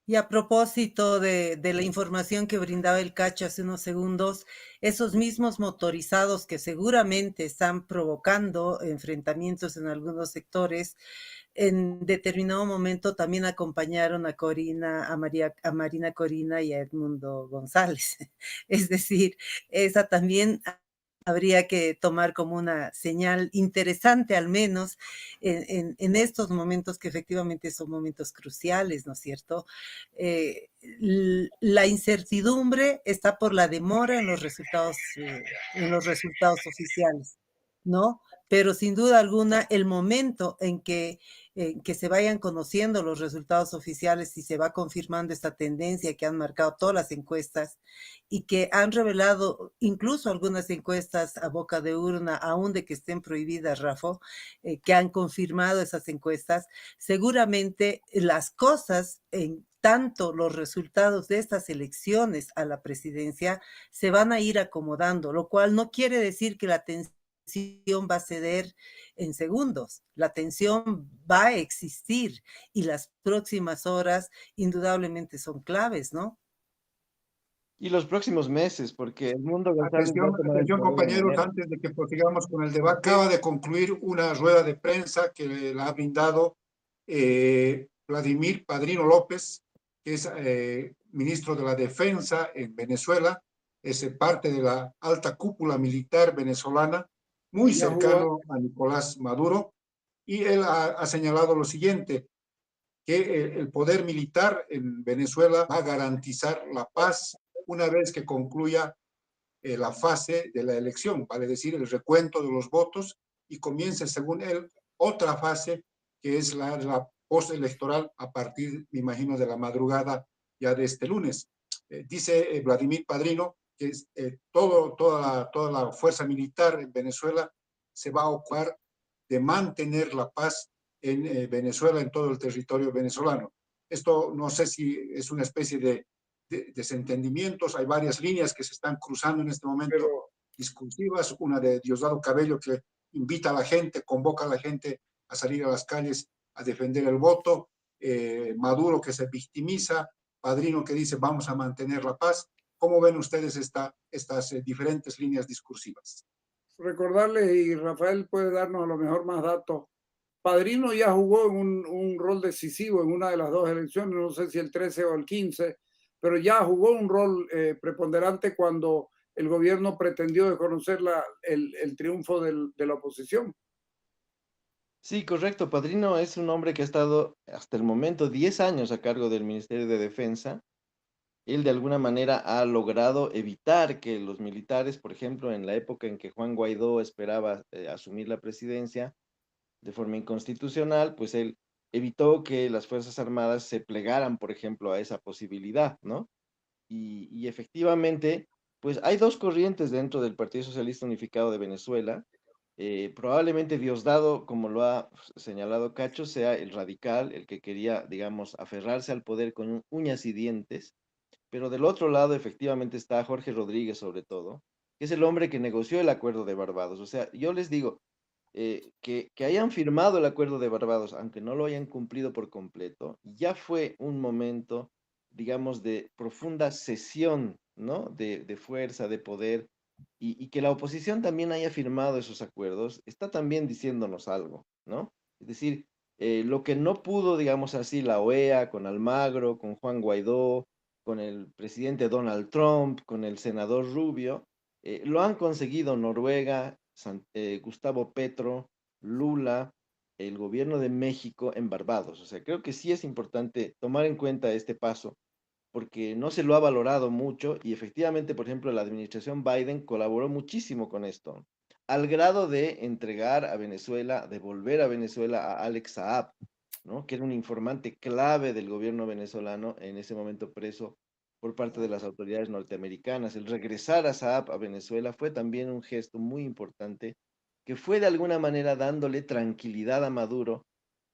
Y a propósito de la información que brindaba el Cacho hace unos segundos, esos mismos motorizados que seguramente están provocando enfrentamientos en algunos sectores, en determinado momento también acompañaron a Corina, a Marina Corina y a Edmundo González. Es decir, esa también habría que tomar como una señal interesante, al menos en estos momentos que efectivamente son momentos cruciales, ¿no es cierto? La incertidumbre está por la demora en los resultados oficiales, ¿no? Pero sin duda alguna, el momento en que se vayan conociendo los resultados oficiales y se va confirmando esta tendencia que han marcado todas las encuestas y que han revelado incluso algunas encuestas a boca de urna, aún de que estén prohibidas, Rafa, que han confirmado esas encuestas, seguramente las cosas en tanto los resultados de estas elecciones a la presidencia se van a ir acomodando, lo cual no quiere decir que la tensión va a ceder en segundos. La tensión va a existir y las próximas horas indudablemente son claves, ¿no? Y los próximos meses, porque el mundo González va a tomar el Atención poder en compañeros, enero. antes de que prosigamos con el debate, acaba de concluir una rueda de prensa que la ha brindado Vladimir Padrino López, que es ministro de la Defensa en Venezuela, es parte de la alta cúpula militar venezolana, muy cercano a Nicolás Maduro, y él ha señalado lo siguiente, que el poder militar en Venezuela va a garantizar la paz una vez que concluya la fase de la elección, vale decir, el recuento de los votos, y comience, según él, otra fase, que es la postelectoral a partir, me imagino, de la madrugada ya de este lunes. Dice Vladimir Padrino que toda la fuerza militar en Venezuela se va a ocupar de mantener la paz en Venezuela, en todo el territorio venezolano. Esto no sé si es una especie de desentendimientos, hay varias líneas que se están cruzando en este momento, discursivas, una de Diosdado Cabello que invita a la gente, convoca a la gente a salir a las calles a defender el voto, Maduro que se victimiza, Padrino que dice vamos a mantener la paz. ¿Cómo ven ustedes estas diferentes líneas discursivas? Recordarles, y Rafael puede darnos a lo mejor más datos, Padrino ya jugó en un rol decisivo en una de las dos elecciones, no sé si el 13 o el 15, pero ya jugó un rol preponderante cuando el gobierno pretendió desconocer el triunfo de la oposición. Sí, correcto. Padrino es un hombre que ha estado hasta el momento 10 años a cargo del Ministerio de Defensa. Él de alguna manera ha logrado evitar que los militares, por ejemplo, en la época en que Juan Guaidó esperaba asumir la presidencia de forma inconstitucional, pues él evitó que las Fuerzas Armadas se plegaran, por ejemplo, a esa posibilidad, ¿no? Y efectivamente, pues hay dos corrientes dentro del Partido Socialista Unificado de Venezuela. Probablemente Diosdado, como lo ha señalado Cacho, sea el radical, el que quería, digamos, aferrarse al poder con uñas y dientes, pero del otro lado efectivamente está Jorge Rodríguez sobre todo, que es el hombre que negoció el acuerdo de Barbados. O sea, yo les digo, que hayan firmado el acuerdo de Barbados, aunque no lo hayan cumplido por completo, ya fue un momento, digamos, de profunda cesión, ¿no? De fuerza, de poder, y que la oposición también haya firmado esos acuerdos, está también diciéndonos algo, ¿no? Es decir, lo que no pudo, digamos así, la OEA con Almagro, con Juan Guaidó, con el presidente Donald Trump, con el senador Rubio, lo han conseguido Noruega, Gustavo Petro, Lula, el gobierno de México en Barbados. O sea, creo que sí es importante tomar en cuenta este paso porque no se lo ha valorado mucho y efectivamente, por ejemplo, la administración Biden colaboró muchísimo con esto, al grado de entregar a Venezuela, devolver a Venezuela a Alex Saab, ¿no? Que era un informante clave del gobierno venezolano, en ese momento preso por parte de las autoridades norteamericanas. El regresar a Saab a Venezuela fue también un gesto muy importante que fue de alguna manera dándole tranquilidad a Maduro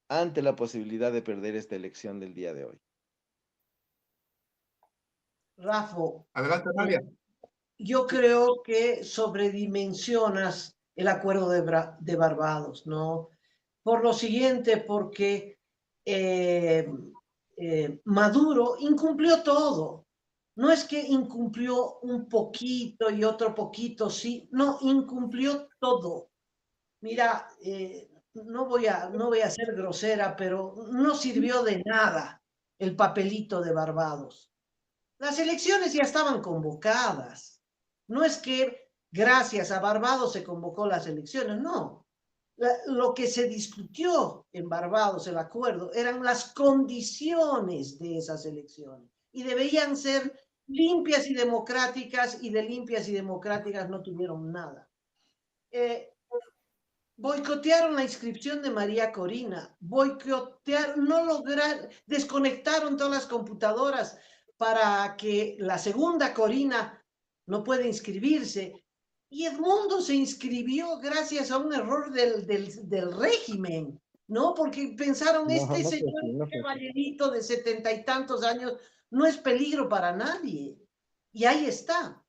ante la posibilidad de perder esta elección del día de hoy. Rafa, Adelante, Amalia. yo creo que sobredimensionas el acuerdo de Barbados, ¿no? Por lo siguiente, porque Maduro incumplió todo. No es que incumplió un poquito y otro poquito, sí, no, incumplió todo. Mira, no voy a ser grosera, pero no sirvió de nada el papelito de Barbados. Las elecciones ya estaban convocadas. No es que gracias a Barbados se convocó las elecciones, no. Lo que se discutió en Barbados, el acuerdo, eran las condiciones de esas elecciones y debían ser limpias y democráticas, y de limpias y democráticas no tuvieron nada. Boicotearon la inscripción de María Corina, no lograron, desconectaron todas las computadoras para que la segunda Corina no pueda inscribirse. Y Edmundo se inscribió gracias a un error del régimen, ¿no? Porque pensaron, señor caballerito de 70 y tantos años no es peligro para nadie. Y ahí está.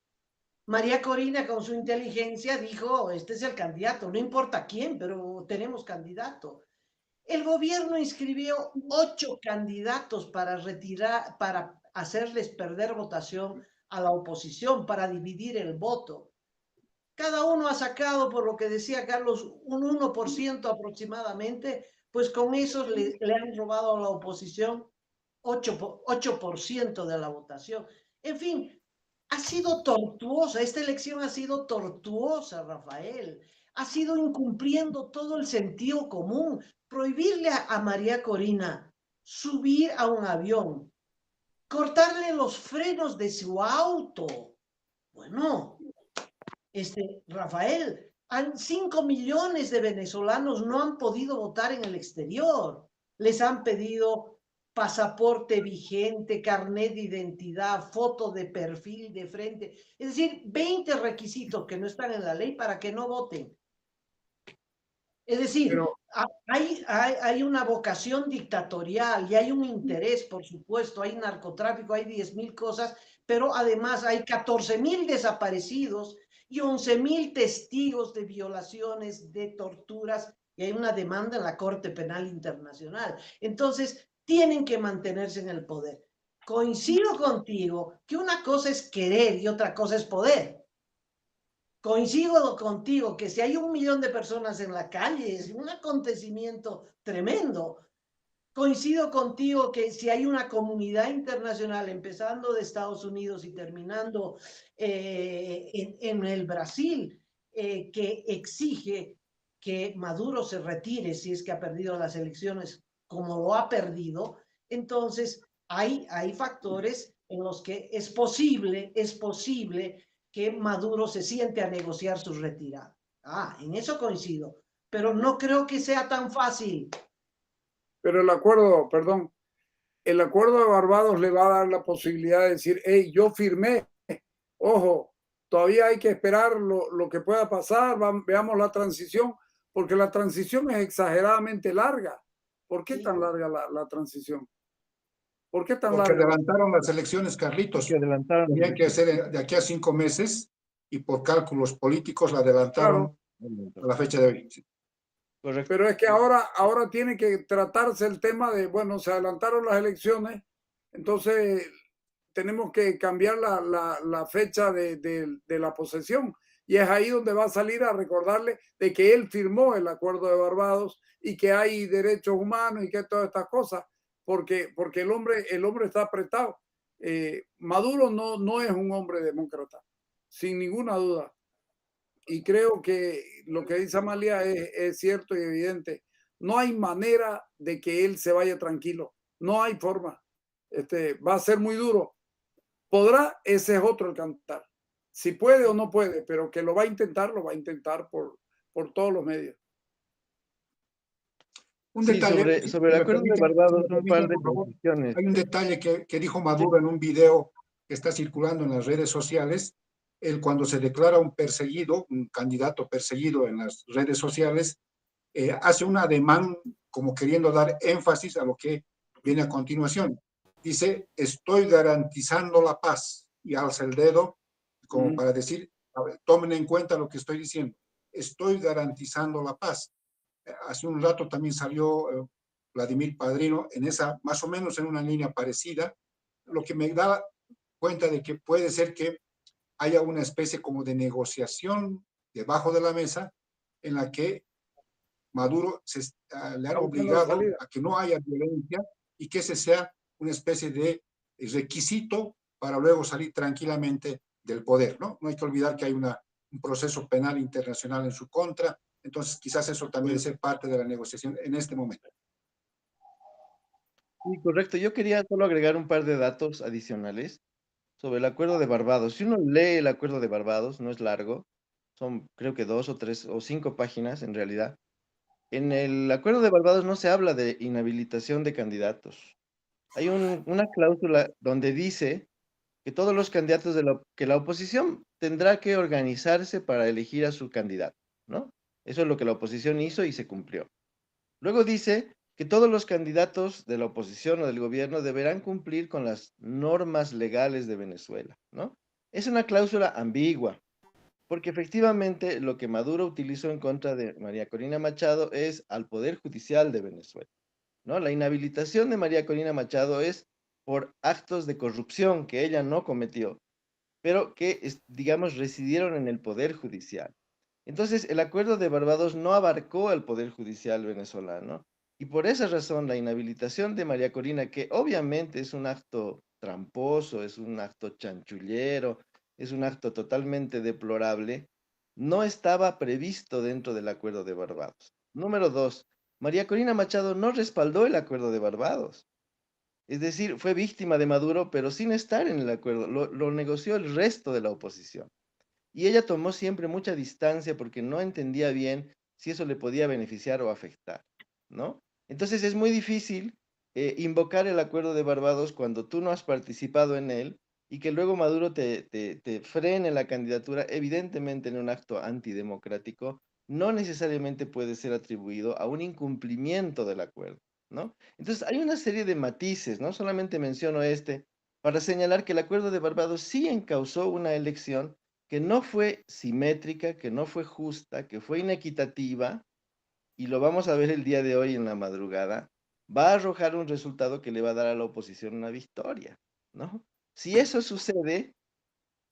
María Corina, con su inteligencia, dijo, este es el candidato, no importa quién, pero tenemos candidato. El gobierno inscribió 8 candidatos para hacerles perder votación a la oposición, para dividir el voto. Cada uno ha sacado, por lo que decía Carlos, un 1% aproximadamente, pues con eso le han robado a la oposición 8% de la votación. En fin, ha sido tortuosa, esta elección ha sido tortuosa, Rafael. Ha sido incumpliendo todo el sentido común. Prohibirle a María Corina subir a un avión, cortarle los frenos de su auto. Bueno, Rafael, 5 millones de venezolanos no han podido votar en el exterior. Les han pedido pasaporte vigente, carnet de identidad, foto de perfil de frente. Es decir, 20 requisitos que no están en la ley para que no voten. Es decir, hay una vocación dictatorial y hay un interés, por supuesto, hay narcotráfico, hay 10,000 cosas, pero además hay 14,000 desaparecidos y 11,000 testigos de violaciones, de torturas, y hay una demanda en la Corte Penal Internacional. Entonces, tienen que mantenerse en el poder. Coincido contigo que una cosa es querer y otra cosa es poder. Coincido contigo que si hay 1 millón de personas en la calle, es un acontecimiento tremendo. Coincido contigo que si hay una comunidad internacional, empezando de Estados Unidos y terminando en el Brasil, que exige que Maduro se retire si es que ha perdido las elecciones como lo ha perdido, entonces hay factores en los que es posible que Maduro se siente a negociar su retirada. En eso coincido, pero no creo que sea tan fácil. Pero el acuerdo de Barbados le va a dar la posibilidad de decir, hey, yo firmé, ojo, todavía hay que esperar lo que pueda pasar, veamos la transición, porque la transición es exageradamente larga. ¿Por qué tan larga la transición? ¿Por qué tan larga? Porque adelantaron las elecciones, Carlitos. Tenían que hacer de aquí a 5 meses y por cálculos políticos la adelantaron a la fecha de hoy. Correcto. Pero es que ahora tiene que tratarse el tema de, bueno, se adelantaron las elecciones, entonces tenemos que cambiar la fecha de la posesión. Y es ahí donde va a salir a recordarle de que él firmó el acuerdo de Barbados y que hay derechos humanos y que todas estas cosas, porque el hombre está apretado. Maduro no es un hombre demócrata, sin ninguna duda. Y creo que lo que dice Amalia es cierto y evidente. No hay manera de que él se vaya tranquilo. No hay forma. Va a ser muy duro. ¿Podrá? Ese es otro el cantar. Si puede o no puede, pero que lo va a intentar por todos los medios. Un detalle sobre el acuerdo de Barbados, un par de posiciones. Hay un detalle que dijo Maduro en un video que está circulando en las redes sociales. Él, cuando se declara un candidato perseguido en las redes sociales, hace un ademán como queriendo dar énfasis a lo que viene a continuación. Dice, estoy garantizando la paz, y alza el dedo como para decir, a ver, tomen en cuenta lo que estoy diciendo, estoy garantizando la paz. Hace un rato también salió Vladimir Padrino más o menos en una línea parecida, lo que me da cuenta de que puede ser que haya una especie como de negociación debajo de la mesa en la que Maduro le han Está buscando la obligado salida. a que no haya violencia y que ese sea una especie de requisito para luego salir tranquilamente del poder, ¿no? No hay que olvidar que hay un proceso penal internacional en su contra, entonces quizás eso también puede ser parte de la negociación en este momento. Sí, correcto. Yo quería solo agregar un par de datos adicionales sobre el acuerdo de Barbados. Si uno lee el acuerdo de Barbados, no es largo, son creo que 2 o 3 o 5 páginas en realidad. En el acuerdo de Barbados no se habla de inhabilitación de candidatos. Hay una cláusula donde dice que todos los candidatos que la oposición tendrá que organizarse para elegir a su candidato, ¿no? Eso es lo que la oposición hizo y se cumplió. Luego dice que todos los candidatos de la oposición o del gobierno deberán cumplir con las normas legales de Venezuela, ¿no? Es una cláusula ambigua, porque efectivamente lo que Maduro utilizó en contra de María Corina Machado es al Poder Judicial de Venezuela, ¿no? La inhabilitación de María Corina Machado es por actos de corrupción que ella no cometió, pero que, digamos, residieron en el Poder Judicial. Entonces, el acuerdo de Barbados no abarcó al Poder Judicial venezolano y por esa razón la inhabilitación de María Corina, que obviamente es un acto tramposo, es un acto chanchullero, es un acto totalmente deplorable, no estaba previsto dentro del acuerdo de Barbados. Número dos, María Corina Machado no respaldó el acuerdo de Barbados. Es decir, fue víctima de Maduro, pero sin estar en el acuerdo. Lo negoció el resto de la oposición. Y ella tomó siempre mucha distancia porque no entendía bien si eso le podía beneficiar o afectar, ¿no? Entonces es muy difícil invocar el acuerdo de Barbados cuando tú no has participado en él y que luego Maduro te frene la candidatura, evidentemente en un acto antidemocrático, no necesariamente puede ser atribuido a un incumplimiento del acuerdo, ¿no? Entonces hay una serie de matices, no solamente menciono este, para señalar que el acuerdo de Barbados sí encausó una elección que no fue simétrica, que no fue justa, que fue inequitativa, y lo vamos a ver el día de hoy en la madrugada, va a arrojar un resultado que le va a dar a la oposición una victoria, ¿no? Si eso sucede,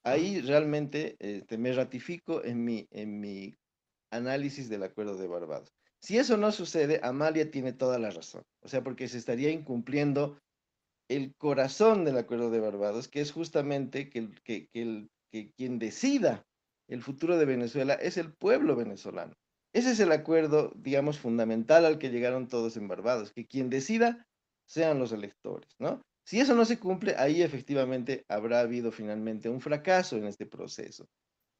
ahí realmente me ratifico en mi análisis del acuerdo de Barbados. Si eso no sucede, Amalia tiene toda la razón, o sea, porque se estaría incumpliendo el corazón del acuerdo de Barbados, que es justamente que quien decida el futuro de Venezuela es el pueblo venezolano. Ese es el acuerdo, digamos, fundamental al que llegaron todos en Barbados, que quien decida sean los electores, ¿no? Si eso no se cumple, ahí efectivamente habrá habido finalmente un fracaso en este proceso.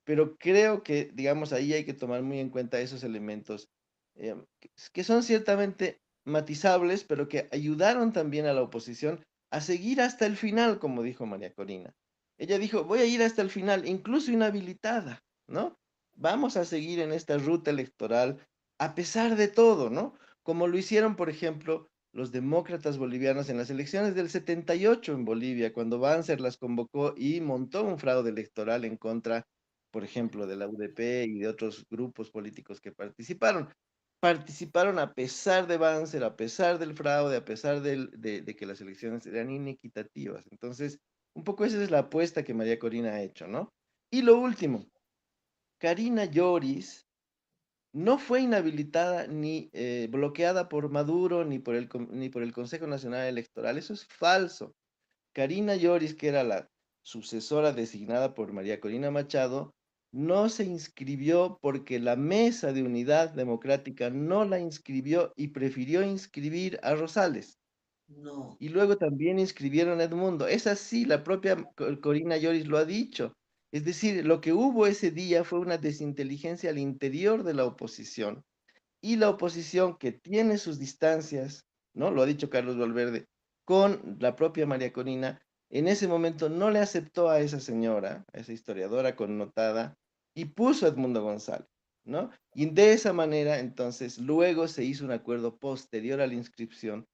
Pero creo que, digamos, ahí hay que tomar muy en cuenta esos elementos que son ciertamente matizables, pero que ayudaron también a la oposición a seguir hasta el final, como dijo María Corina. Ella dijo, voy a ir hasta el final, incluso inhabilitada, ¿no? Vamos a seguir en esta ruta electoral a pesar de todo, ¿no? Como lo hicieron, por ejemplo, los demócratas bolivianos en las elecciones del 78 en Bolivia, cuando Banzer las convocó y montó un fraude electoral en contra, por ejemplo, de la UDP y de otros grupos políticos que participaron a pesar de Banzer, a pesar del fraude, a pesar de que las elecciones eran inequitativas. Entonces, un poco esa es la apuesta que María Corina ha hecho, ¿no? Y lo último, Karina Lloris no fue inhabilitada ni bloqueada por Maduro ni por el Consejo Nacional Electoral. Eso es falso. Karina Lloris, que era la sucesora designada por María Corina Machado, no se inscribió porque la Mesa de Unidad Democrática no la inscribió y prefirió inscribir a Rosales. No. Y luego también inscribieron a Edmundo. Es así, la propia Corina Lloris lo ha dicho. Es decir, lo que hubo ese día fue una desinteligencia al interior de la oposición. Y la oposición que tiene sus distancias, ¿no? Lo ha dicho Carlos Valverde, con la propia María Corina, en ese momento no le aceptó a esa señora, a esa historiadora connotada, y puso a Edmundo González, ¿no? Y de esa manera, entonces, luego se hizo un acuerdo posterior a la inscripción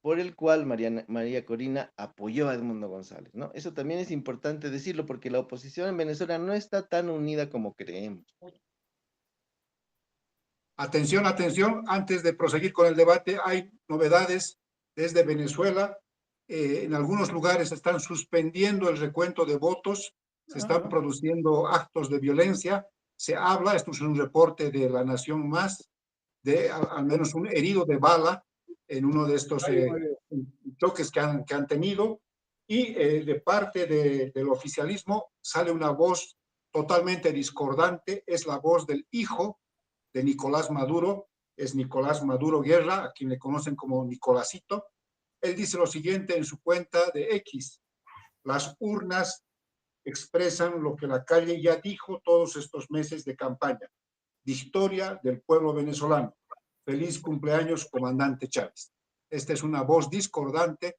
por el cual María Corina apoyó a Edmundo González, ¿no? Eso también es importante decirlo porque la oposición en Venezuela no está tan unida como creemos. Atención, atención, antes de proseguir con el debate, hay novedades desde Venezuela. En algunos lugares están suspendiendo el recuento de votos, se están produciendo actos de violencia. Se habla, esto es un reporte de La Nación Más, de al menos un herido de bala en uno de estos choques que han tenido. Y de parte del oficialismo sale una voz totalmente discordante, es la voz del hijo de Nicolás Maduro, es Nicolás Maduro Guerra, a quien le conocen como Nicolásito. Él dice lo siguiente en su cuenta de X: las urnas expresan lo que la calle ya dijo todos estos meses de campaña: victoria del pueblo venezolano. Feliz cumpleaños, comandante Chávez. Esta es una voz discordante.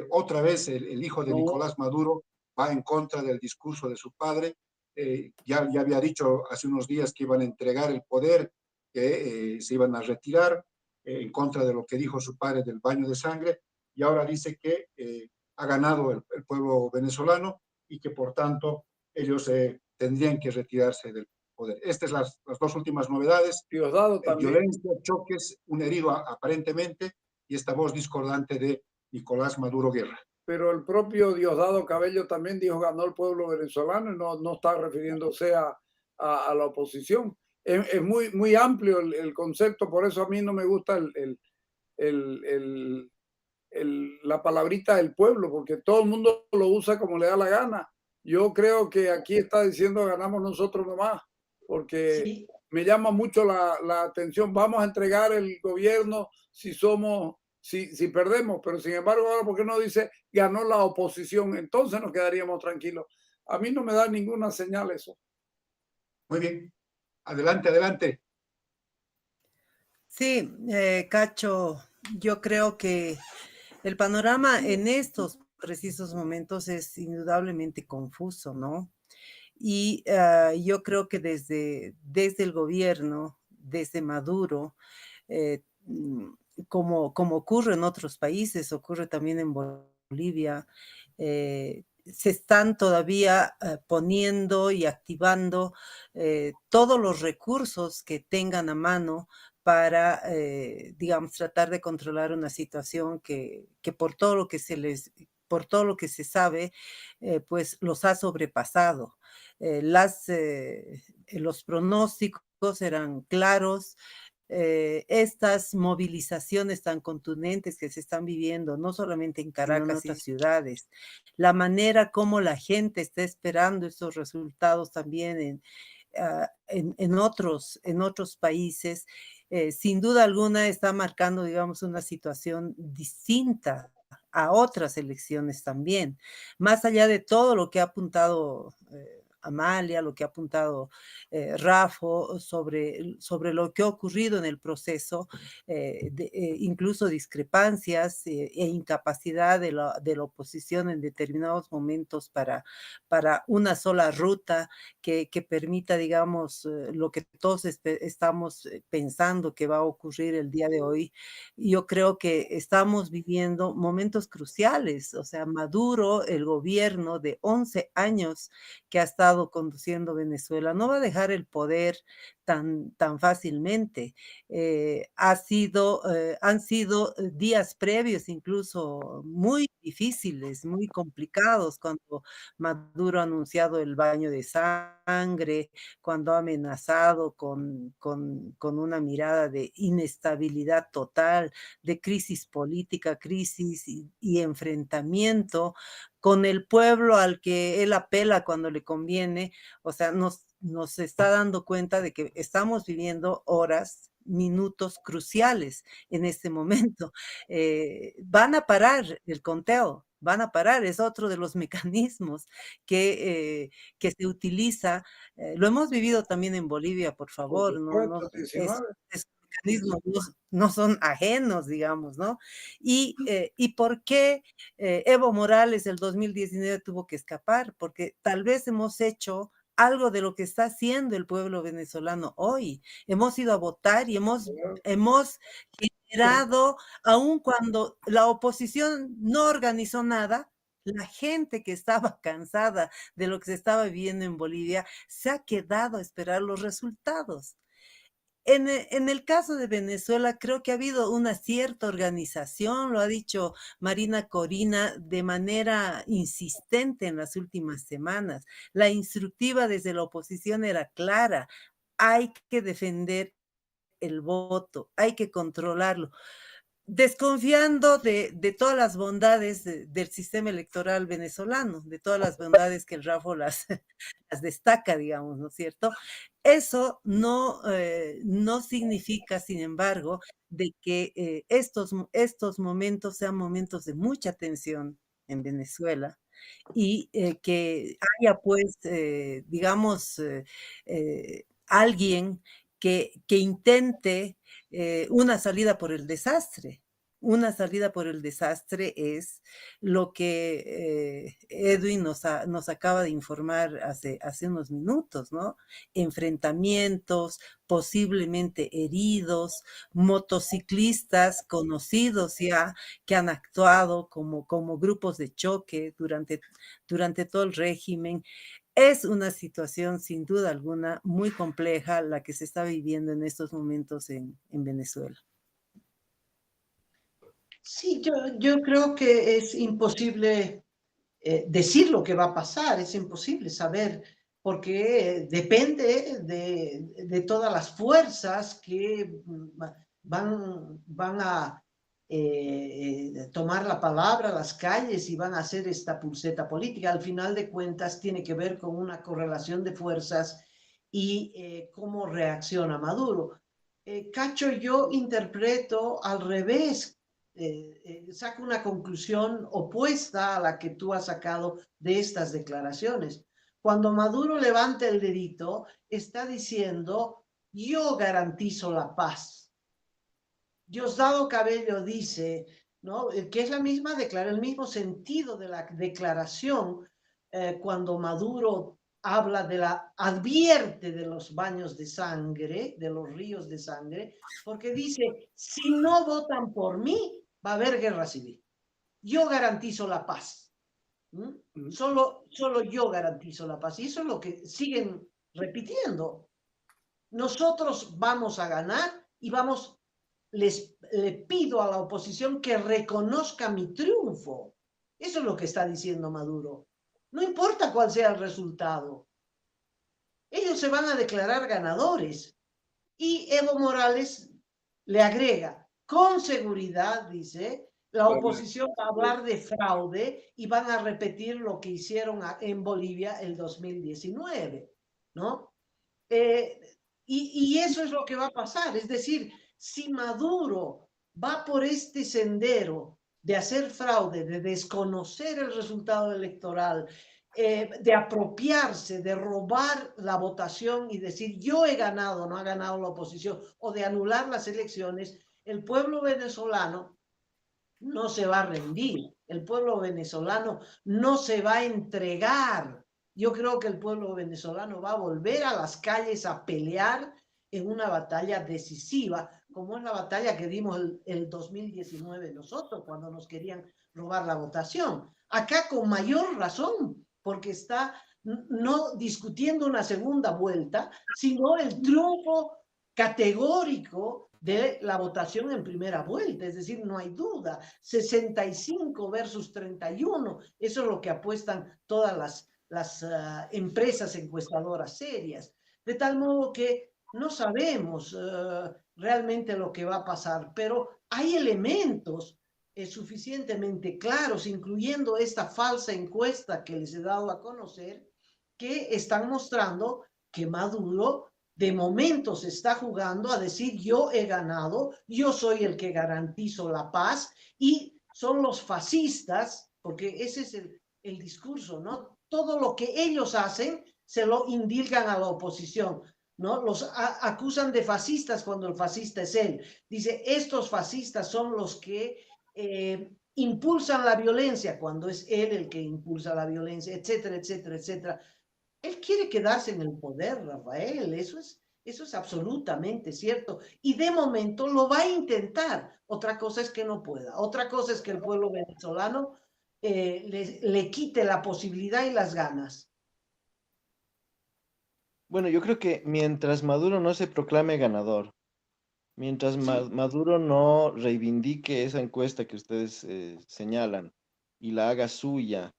Otra vez el hijo de Nicolás Maduro va en contra del discurso de su padre. Ya había dicho hace unos días que iban a entregar el poder, que se iban a retirar, en contra de lo que dijo su padre del baño de sangre, y ahora dice que ha ganado el pueblo venezolano y que por tanto ellos tendrían que retirarse del poder. Estas son las dos últimas novedades. Diosdado también. Violencia, choques, un herido aparentemente, y esta voz discordante de Nicolás Maduro Guerra. Pero el propio Diosdado Cabello también dijo ganó el pueblo venezolano y no está refiriéndose a la oposición. Es muy amplio el concepto, por eso a mí no me gusta la palabrita del pueblo, porque todo el mundo lo usa como le da la gana. Yo creo que aquí está diciendo ganamos nosotros nomás, porque sí, me llama mucho la atención. Vamos a entregar el gobierno si perdemos, pero sin embargo ahora, ¿por qué no dice ganó la oposición? Entonces nos quedaríamos tranquilos. A mí no me da ninguna señal eso. Muy bien, adelante. Sí, Cacho, yo creo que el panorama en estos precisos momentos es indudablemente confuso, ¿no? Y yo creo que desde el gobierno, desde Maduro, como ocurre en otros países, ocurre también en Bolivia, se están todavía poniendo y activando todos los recursos que tengan a mano para, digamos, tratar de controlar una situación que por todo lo que se sabe, pues los ha sobrepasado. Los pronósticos eran claros. Estas movilizaciones tan contundentes que se están viviendo, no solamente en Caracas y otras ciudades, la manera como la gente está esperando estos resultados también en otros países, sin duda alguna está marcando, digamos, una situación distinta a otras elecciones también. Más allá de todo lo que ha apuntado Amalia, lo que ha apuntado Rafo sobre lo que ha ocurrido en el proceso, incluso discrepancias e incapacidad de la oposición en determinados momentos para una sola ruta que permita, digamos, lo que todos estamos pensando que va a ocurrir el día de hoy. Yo creo que estamos viviendo momentos cruciales. O sea, Maduro, el gobierno de 11 años que ha estado conduciendo Venezuela, no va a dejar el poder tan fácilmente. Han sido días previos incluso muy difíciles, muy complicados, cuando Maduro ha anunciado el baño de sangre, cuando ha amenazado con una mirada de inestabilidad total, de crisis política, crisis y enfrentamiento con el pueblo al que él apela cuando le conviene. O sea, nos está dando cuenta de que estamos viviendo horas, minutos cruciales en este momento. Van a parar el conteo, van a parar, es otro de los mecanismos que se utiliza. Lo hemos vivido también en Bolivia, por favor, supuesto, esos mecanismos no son ajenos, digamos, ¿no? ¿Y por qué Evo Morales el 2019 tuvo que escapar? Porque tal vez hemos hecho algo de lo que está haciendo el pueblo venezolano hoy. Hemos ido a votar y hemos generado, aun cuando la oposición no organizó nada, la gente que estaba cansada de lo que se estaba viviendo en Bolivia se ha quedado a esperar los resultados. En el caso de Venezuela, creo que ha habido una cierta organización, lo ha dicho Marina Corina de manera insistente en las últimas semanas. La instructiva desde la oposición era clara: hay que defender el voto, hay que controlarlo, desconfiando de todas las bondades del sistema electoral venezolano, de todas las bondades que el Rafo las destaca, digamos, ¿no es cierto? Eso no significa, sin embargo, de que estos momentos sean momentos de mucha tensión en Venezuela y que haya, pues, digamos, alguien que intente una salida por el desastre. Una salida por el desastre es lo que Edwin nos acaba de informar hace unos minutos, ¿no? Enfrentamientos, posiblemente heridos, motociclistas conocidos ya que han actuado como grupos de choque durante todo el régimen. Es una situación sin duda alguna muy compleja la que se está viviendo en estos momentos en Venezuela. Sí, yo creo que es imposible decir lo que va a pasar, es imposible saber, porque depende de todas las fuerzas que van a tomar la palabra, las calles y van a hacer esta pulseta política. Al final de cuentas tiene que ver con una correlación de fuerzas y cómo reacciona Maduro. Cacho, yo interpreto al revés, saco una conclusión opuesta a la que tú has sacado de estas declaraciones. Cuando Maduro levanta el dedito, está diciendo, yo garantizo la paz. Diosdado Cabello dice, ¿no? Que es la misma declaración, el mismo sentido de la declaración cuando Maduro habla advierte de los baños de sangre, de los ríos de sangre, porque dice, si no votan por mí, va a haber guerra civil. Yo garantizo la paz. Solo yo garantizo la paz. Y eso es lo que siguen repitiendo. Nosotros vamos a ganar y le pido a la oposición que reconozca mi triunfo. Eso es lo que está diciendo Maduro. No importa cuál sea el resultado. Ellos se van a declarar ganadores. Y Evo Morales le agrega, con seguridad, dice, la oposición va a hablar de fraude y van a repetir lo que hicieron en Bolivia el 2019, ¿no? Y eso es lo que va a pasar. Es decir, si Maduro va por este sendero de hacer fraude, de desconocer el resultado electoral, de apropiarse, de robar la votación y decir yo he ganado, no ha ganado la oposición, o de anular las elecciones, el pueblo venezolano no se va a rendir, el pueblo venezolano no se va a entregar. Yo creo que el pueblo venezolano va a volver a las calles a pelear en una batalla decisiva, como es la batalla que dimos el 2019 nosotros, cuando nos querían robar la votación. Acá con mayor razón, porque está no discutiendo una segunda vuelta, sino el triunfo categórico de la votación en primera vuelta, es decir, no hay duda, 65 versus 31, eso es lo que apuestan todas las empresas encuestadoras serias, de tal modo que no sabemos realmente lo que va a pasar, pero hay elementos suficientemente claros, incluyendo esta falsa encuesta que les he dado a conocer, que están mostrando que Maduro de momento se está jugando a decir yo he ganado, yo soy el que garantizo la paz y son los fascistas, porque ese es el discurso, ¿no? Todo lo que ellos hacen se lo indilgan a la oposición, ¿no? Los acusan de fascistas cuando el fascista es él. Dice, estos fascistas son los que impulsan la violencia cuando es él el que impulsa la violencia, etcétera, etcétera, etcétera. Él quiere quedarse en el poder, Rafael, eso es absolutamente cierto. Y de momento lo va a intentar. Otra cosa es que no pueda. Otra cosa es que el pueblo venezolano le quite la posibilidad y las ganas. Bueno, yo creo que mientras Maduro no se proclame ganador, mientras Sí. Maduro no reivindique esa encuesta que ustedes señalan y la haga suya,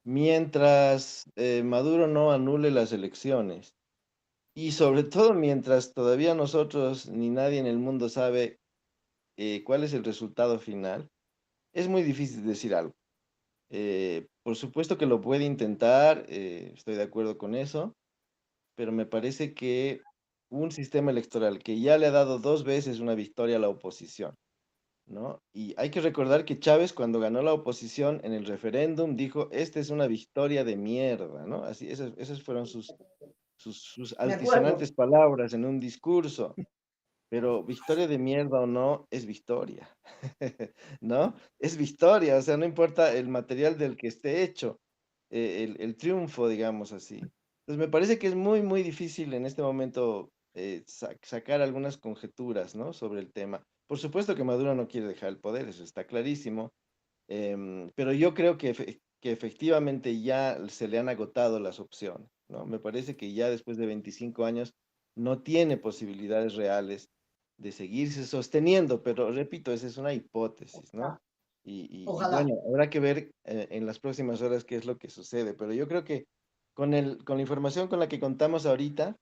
mientras Maduro no anule las elecciones, Y sobre todo mientras todavía nosotros ni nadie en el mundo sabe cuál es el resultado final, es muy difícil decir algo. Por supuesto que lo puede intentar, estoy de acuerdo con eso, pero me parece que un sistema electoral que ya le ha dado 2 veces una victoria a la oposición, ¿no? Y hay que recordar que Chávez, cuando ganó la oposición en el referéndum, dijo, esta es una victoria de mierda, ¿no? Así, esas fueron sus Me acuerdo. altisonantes palabras en un discurso. Pero victoria de mierda o no, es victoria, ¿no? Es victoria, o sea, no importa el material del que esté hecho, el triunfo, digamos así. Entonces, me parece que es muy, muy difícil en este momento sacar algunas conjeturas, ¿no? Sobre el tema. Por supuesto que Maduro no quiere dejar el poder, eso está clarísimo, pero yo creo que efectivamente ya se le han agotado las opciones, ¿no? Me parece que ya después de 25 años no tiene posibilidades reales de seguirse sosteniendo, pero repito, esa es una hipótesis, ¿no? Y Ojalá. bueno, habrá que ver en las próximas horas qué es lo que sucede, pero yo creo que con la información con la que contamos ahorita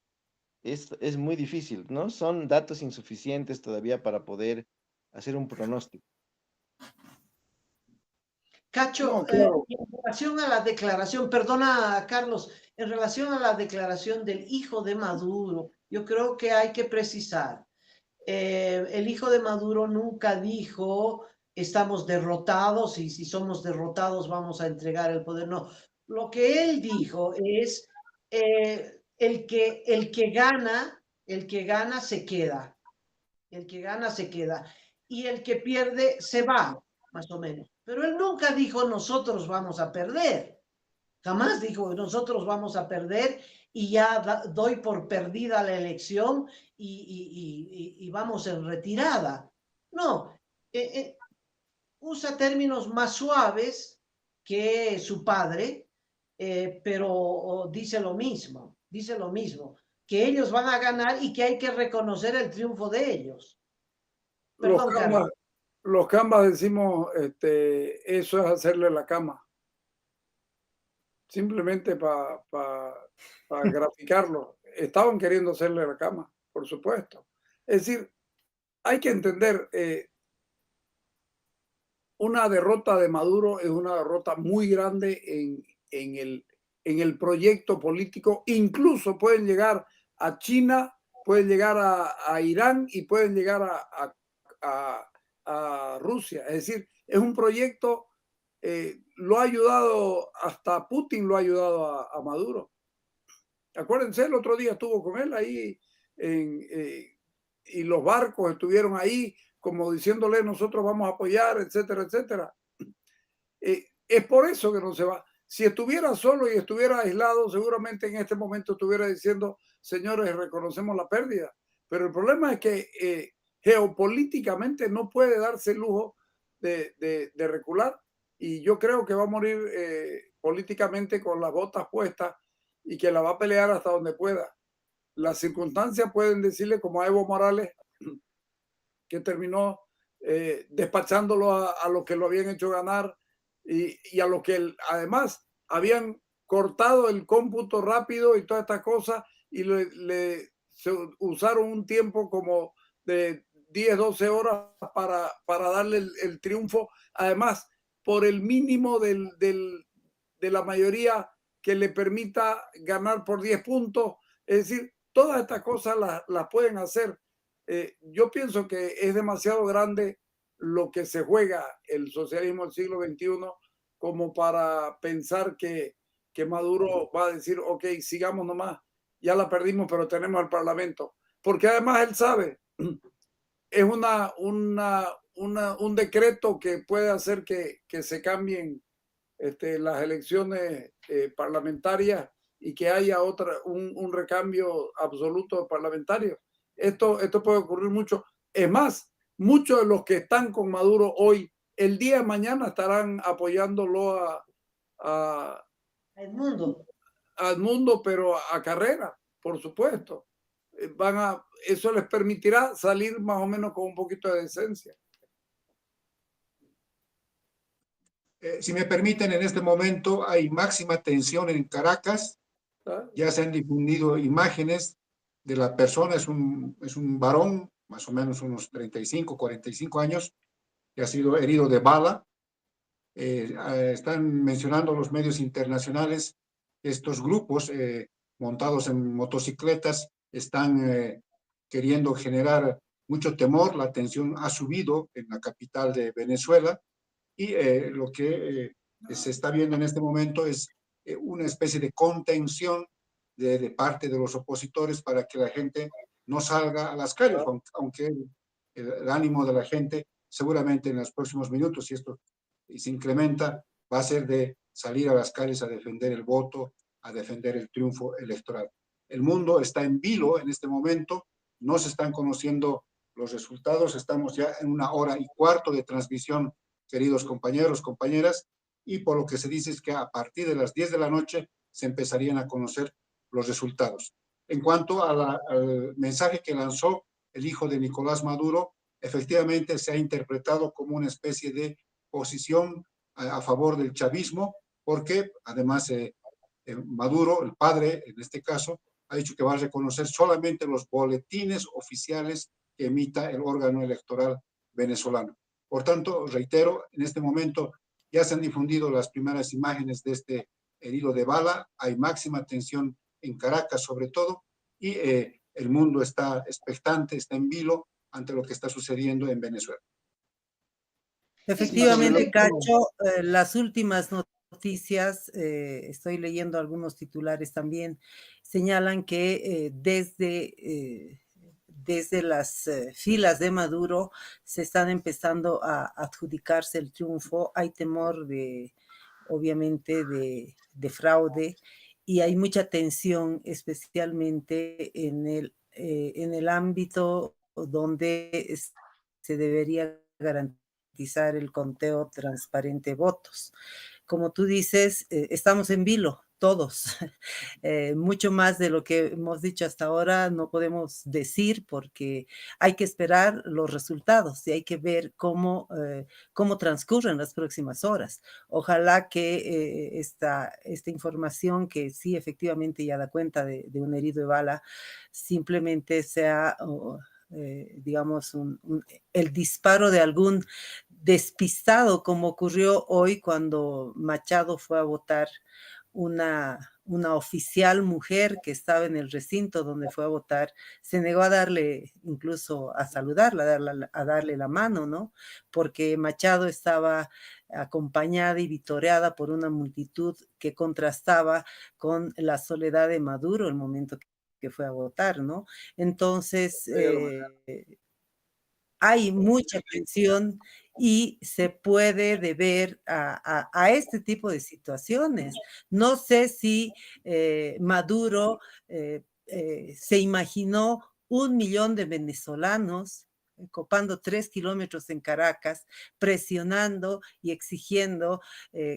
es muy difícil, ¿no? Son datos insuficientes todavía para poder hacer un pronóstico. Cacho, No, claro. en relación a la declaración, perdona, Carlos, en relación a la declaración del hijo de Maduro, yo creo que hay que precisar, el hijo de Maduro nunca dijo estamos derrotados y si somos derrotados vamos a entregar el poder. No, lo que él dijo es el que gana se queda, el que gana se queda y el que pierde se va, más o menos. Pero él nunca dijo nosotros vamos a perder, jamás dijo nosotros vamos a perder y ya doy por perdida la elección y vamos en retirada. No, usa términos más suaves que su padre, pero dice lo mismo, que ellos van a ganar y que hay que reconocer el triunfo de elos. Los Perdón, Carlos. Canvas, los Canvas decimos, eso es hacerle la cama, simplemente para graficarlo. Estaban queriendo hacerle la cama, por supuesto. Es decir, hay que entender, una derrota de Maduro es una derrota muy grande en el proyecto político. Incluso pueden llegar a China, pueden llegar a Irán y pueden llegar a Rusia. Es decir, es un proyecto, lo ha ayudado, hasta Putin lo ha ayudado a Maduro. Acuérdense, el otro día estuvo con él ahí y los barcos estuvieron ahí como diciéndole nosotros vamos a apoyar, etcétera, etcétera. Es por eso que no se va. Si estuviera solo y estuviera aislado, seguramente en este momento estuviera diciendo, señores, reconocemos la pérdida. Pero el problema es que geopolíticamente no puede darse el lujo de recular. Y yo creo que va a morir políticamente con las botas puestas y que la va a pelear hasta donde pueda. Las circunstancias pueden decirle, como a Evo Morales, que terminó despachándolo a los que lo habían hecho ganar y a los que además habían cortado el cómputo rápido y todas estas cosas y usaron un tiempo como de 10, 12 horas para darle el triunfo, además por el mínimo de la mayoría que le permita ganar por 10 puntos. Es decir, todas estas cosas las pueden hacer. Yo pienso que es demasiado grande lo que se juega el socialismo del siglo XXI como para pensar que Maduro va a decir, ok, sigamos nomás, ya la perdimos, pero tenemos el Parlamento. Porque además él sabe, es un decreto que puede hacer que se cambien las elecciones parlamentarias y que haya un recambio absoluto parlamentario. Esto puede ocurrir mucho. Es más, muchos de los que están con Maduro hoy, el día de mañana estarán apoyándolo a Edmundo, pero a Carrera, por supuesto. Eso les permitirá salir más o menos con un poquito de decencia. Si me permiten, en este momento hay máxima tensión en Caracas. Ya se han difundido imágenes de la persona es un varón, más o menos unos 35, 45 años, que ha sido herido de bala. Están mencionando los medios internacionales que estos grupos montados en motocicletas están queriendo generar mucho temor. La tensión ha subido en la capital de Venezuela y lo que se está viendo en este momento es una especie de contención de parte de los opositores para que la gente no salga a las calles, aunque el ánimo de la gente seguramente en los próximos minutos, si esto se incrementa, va a ser de salir a las calles a defender el voto, a defender el triunfo electoral. El mundo está en vilo en este momento, no se están conociendo los resultados, estamos ya en 1 hora y cuarto de transmisión, queridos compañeros, compañeras, y por lo que se dice es que a partir de las 10 de la noche se empezarían a conocer los resultados. En cuanto al mensaje que lanzó el hijo de Nicolás Maduro, efectivamente se ha interpretado como una especie de posición a favor del chavismo, porque además Maduro, el padre en este caso, ha dicho que va a reconocer solamente los boletines oficiales que emita el órgano electoral venezolano. Por tanto, reitero, en este momento ya se han difundido las primeras imágenes de este herido de bala, hay máxima tensión en Caracas sobre todo, y el mundo está expectante, está en vilo ante lo que está sucediendo en Venezuela. Efectivamente, Cacho, las últimas noticias, estoy leyendo algunos titulares también, señalan que desde las filas de Maduro se están empezando a adjudicarse el triunfo. Hay temor obviamente, de fraude, y hay mucha tensión, especialmente en el ámbito donde se debería garantizar el conteo transparente de votos. Como tú dices, estamos en vilo, todos. Mucho más de lo que hemos dicho hasta ahora no podemos decir, porque hay que esperar los resultados y hay que ver cómo transcurren las próximas horas. Ojalá que esta información, que sí efectivamente ya da cuenta de un herido de bala, simplemente sea digamos, el disparo de algún despistado, como ocurrió hoy cuando Machado fue a votar. Una oficial mujer que estaba en el recinto donde fue a votar se negó a darle, incluso a saludarla, a darle la mano, ¿no? Porque Machado estaba acompañada y vitoreada por una multitud que contrastaba con la soledad de Maduro el momento que fue a votar, ¿no? Entonces, hay mucha tensión y se puede deber a este tipo de situaciones. No sé si Maduro se imaginó 1 millón de venezolanos copando 3 kilómetros en Caracas, presionando y exigiendo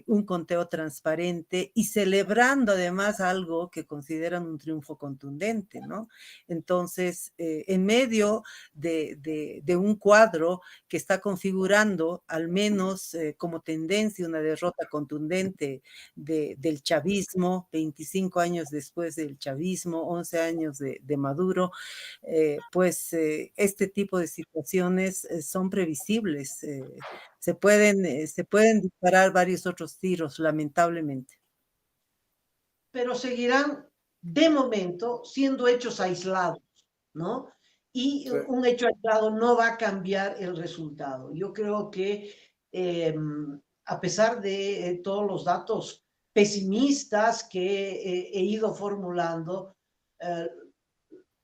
un conteo transparente y celebrando además algo que consideran un triunfo contundente, ¿no? Entonces, en medio de un cuadro que está configurando, al menos como tendencia, una derrota contundente del chavismo, 25 años después del chavismo, 11 años de Maduro, pues este tipo de situaciones son previsibles. Se pueden disparar varios otros tiros, lamentablemente. Pero seguirán de momento siendo hechos aislados, ¿no? Y sí, un hecho aislado no va a cambiar el resultado. Yo creo que a pesar de todos los datos pesimistas que he ido formulando,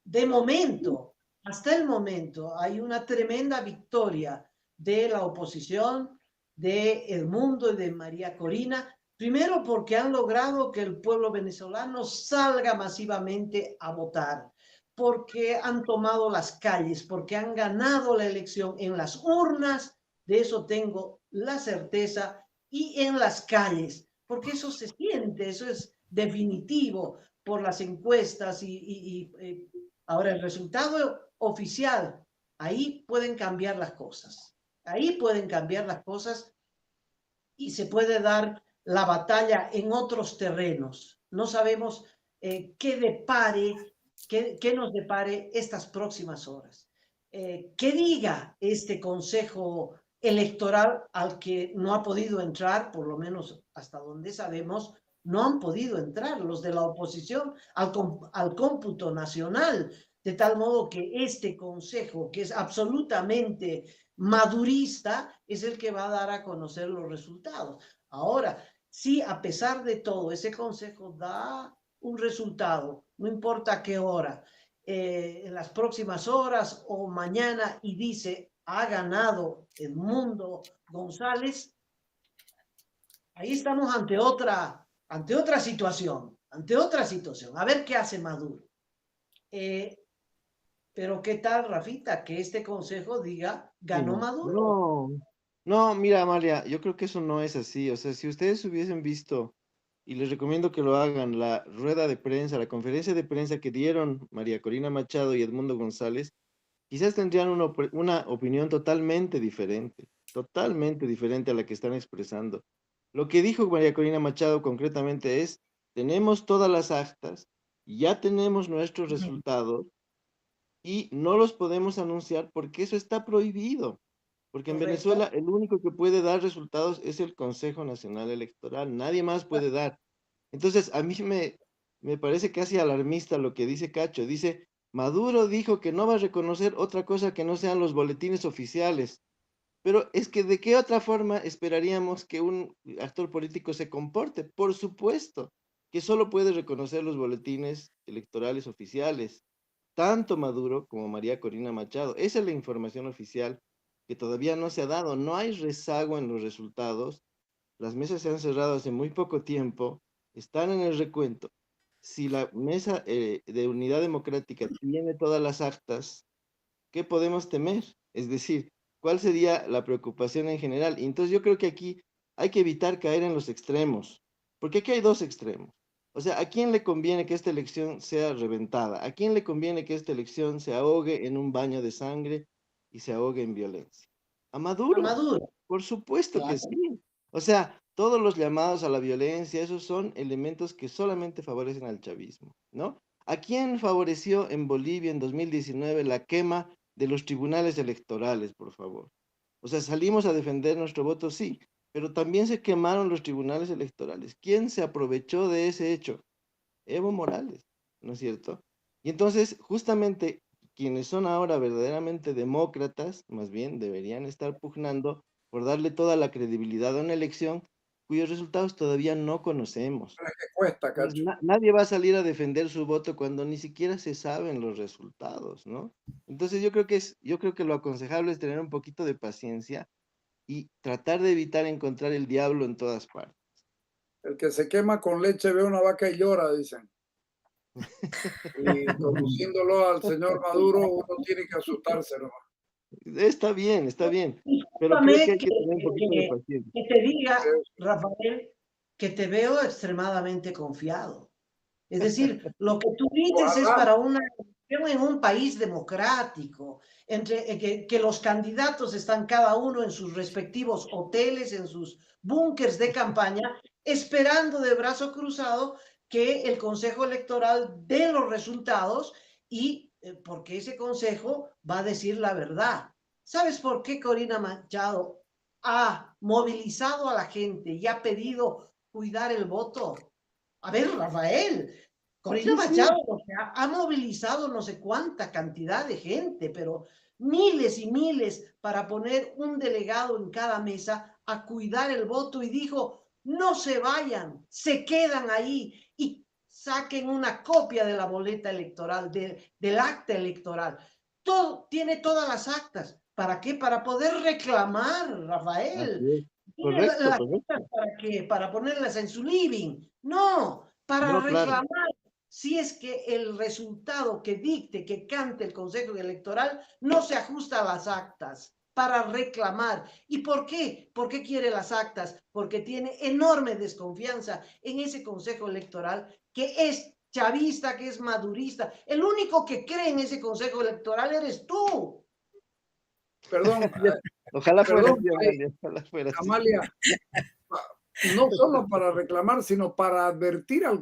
de momento, hasta el momento, hay una tremenda victoria de la oposición, de El Mundo y de María Corina, primero porque han logrado que el pueblo venezolano salga masivamente a votar, porque han tomado las calles, porque han ganado la elección en las urnas, de eso tengo la certeza, y en las calles, porque eso se siente, eso es definitivo por las encuestas ahora el resultado oficial, ahí pueden cambiar las cosas, ahí pueden cambiar las cosas y se puede dar la batalla en otros terrenos. No sabemos qué depare qué nos depare estas próximas horas. ¿Qué diga este Consejo Electoral al que no ha podido entrar, por lo menos hasta donde sabemos, no han podido entrar los de la oposición al cómputo nacional, de tal modo que este Consejo, que es absolutamente madurista, es el que va a dar a conocer los resultados. Ahora, si a pesar de todo ese Consejo da un resultado, no importa a qué hora, en las próximas horas o mañana, y dice, ha ganado Edmundo González, ahí estamos ante otra situación, A ver qué hace Maduro. Pero ¿qué tal, Rafita, que este consejo diga, ganó Maduro? No, mira, Amalia, yo creo que eso no es así. O sea, si ustedes hubiesen visto, y les recomiendo que lo hagan, la rueda de prensa, la conferencia de prensa que dieron María Corina Machado y Edmundo González, quizás tendrían una opinión totalmente diferente a la que están expresando. Lo que dijo María Corina Machado concretamente es, tenemos todas las actas, ya tenemos nuestros resultados y no los podemos anunciar porque eso está prohibido. Porque en Correcto. Venezuela el único que puede dar resultados es el Consejo Nacional Electoral, nadie más puede dar. Entonces, a mí me parece casi alarmista lo que dice Cacho. Dice, Maduro dijo que no va a reconocer otra cosa que no sean los boletines oficiales. Pero es que ¿de qué otra forma esperaríamos que un actor político se comporte? Por supuesto que solo puede reconocer los boletines electorales oficiales, tanto Maduro como María Corina Machado. Esa es la información oficial que todavía no se ha dado. No hay rezago en los resultados. Las mesas se han cerrado hace muy poco tiempo, están en el recuento. Si la mesa de unidad democrática tiene todas las actas, ¿qué podemos temer? Es decir, ¿cuál sería la preocupación en general? Y entonces yo creo que aquí hay que evitar caer en los extremos, porque aquí hay dos extremos. O sea, ¿a quién le conviene que esta elección sea reventada? ¿A quién le conviene que esta elección se ahogue en un baño de sangre y se ahogue en violencia? A A Maduro, Maduro. por supuesto que Claro. sí. O sea, todos los llamados a la violencia, esos son elementos que solamente favorecen al chavismo, ¿no? ¿A quién favoreció en Bolivia en 2019 la quema de los tribunales electorales, por favor? O sea, salimos a defender nuestro voto, sí, pero también se quemaron los tribunales electorales. ¿Quién se aprovechó de ese hecho? Evo Morales, ¿no es cierto? Y entonces, justamente, quienes son ahora verdaderamente demócratas, más bien deberían estar pugnando por darle toda la credibilidad a una elección cuyos resultados todavía no conocemos. ¿Qué cuesta, Pues Cacho? nadie va a salir a defender su voto cuando ni siquiera se saben los resultados, ¿no? Entonces yo creo que lo aconsejable es tener un poquito de paciencia y tratar de evitar encontrar el diablo en todas partes. El que se quema con leche ve una vaca y llora, dicen. Y conduciéndolo al señor Maduro, uno tiene que asustarse nomás. Está bien, pero creo que hay que tener un poquito de paciencia. Que te diga, Rafael, que te veo extremadamente confiado. Es decir, lo que tú dices es para una elección en un país democrático, que los candidatos están cada uno en sus respectivos hoteles, en sus búnkers de campaña, esperando de brazo cruzado que el Consejo Electoral dé los resultados y porque ese consejo va a decir la verdad. ¿Sabes por qué Corina Machado ha movilizado a la gente y ha pedido cuidar el voto? A ver, Rafael, Corina Machado ha movilizado no sé cuánta cantidad de gente, pero miles y miles para poner un delegado en cada mesa a cuidar el voto y dijo, no se vayan, se quedan ahí y saquen una copia de la boleta electoral, del acta electoral. Todo, tiene todas las actas. ¿Para qué? Para poder reclamar, Rafael. Correcto, Las correcto. actas para qué? Para ponerlas en su living. No, para No, claro. reclamar si es que el resultado que dicte, que cante el Consejo Electoral no se ajusta a las actas, para reclamar. ¿Y por qué? ¿Por qué quiere las actas? Porque tiene enorme desconfianza en ese Consejo Electoral que es chavista, que es madurista. El único que cree en ese Consejo Electoral eres tú. Perdón, Ojalá fuera perdón, así, Amalia, ojalá fuera así. Amalia, no solo para reclamar, sino para advertir al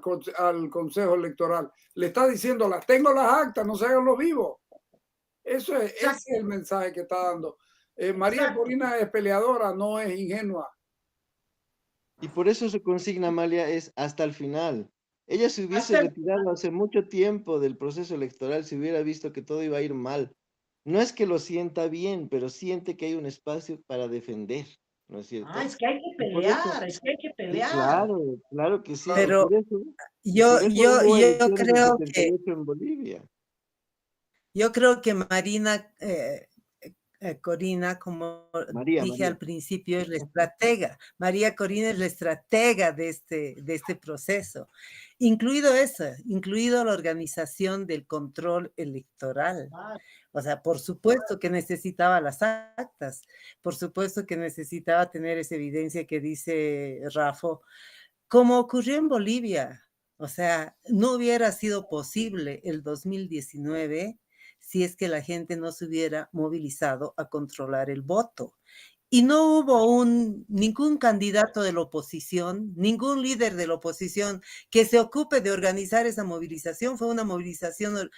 Consejo Electoral. Le está diciendo, tengo las actas, no se hagan los vivos. Ese es el mensaje que está dando. María Exacto. Corina es peleadora, no es ingenua. Y por eso su consigna, Amalia, es hasta el final. Ella se hubiese Hasta el retirado hace mucho tiempo del proceso electoral si hubiera visto que todo iba a ir mal. No es que lo sienta bien, pero siente que hay un espacio para defender, ¿no es cierto? es que hay que Y por eso, pelear, es que hay que sí, pelear. claro, claro que sí. Claro. Y por eso hubo yo elecciones en creo que 78 en Bolivia. Yo creo que Corina, como María, dije al María. principio, es la estratega. María Corina es la estratega de este proceso, incluido la organización del control electoral. O sea, por supuesto que necesitaba las actas, por supuesto que necesitaba tener esa evidencia que dice Rafa, como ocurrió en Bolivia. O sea, no hubiera sido posible el 2019 si es que la gente no se hubiera movilizado a controlar el voto. Y no hubo ningún candidato de la oposición, ningún líder de la oposición que se ocupe de organizar esa movilización. Fue una movilización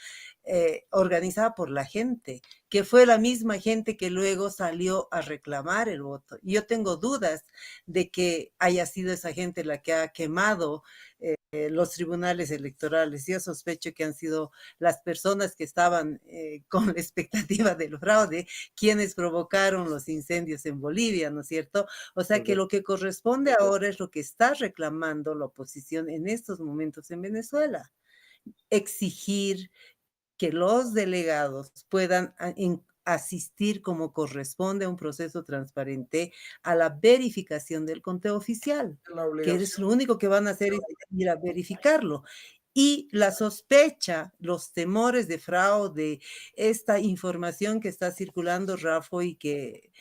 organizada por la gente, que fue la misma gente que luego salió a reclamar el voto. Y yo tengo dudas de que haya sido esa gente la que ha quemado los tribunales electorales. Yo sospecho que han sido las personas que estaban con la expectativa del fraude quienes provocaron los incendios en Bolivia, ¿no es cierto? O sea que lo que corresponde ahora es lo que está reclamando la oposición en estos momentos en Venezuela. Exigir que los delegados puedan asistir como corresponde a un proceso transparente a la verificación del conteo oficial, que es lo único que van a hacer es ir a verificarlo. Y la sospecha, los temores de fraude, esta información que está circulando, Rafa, y que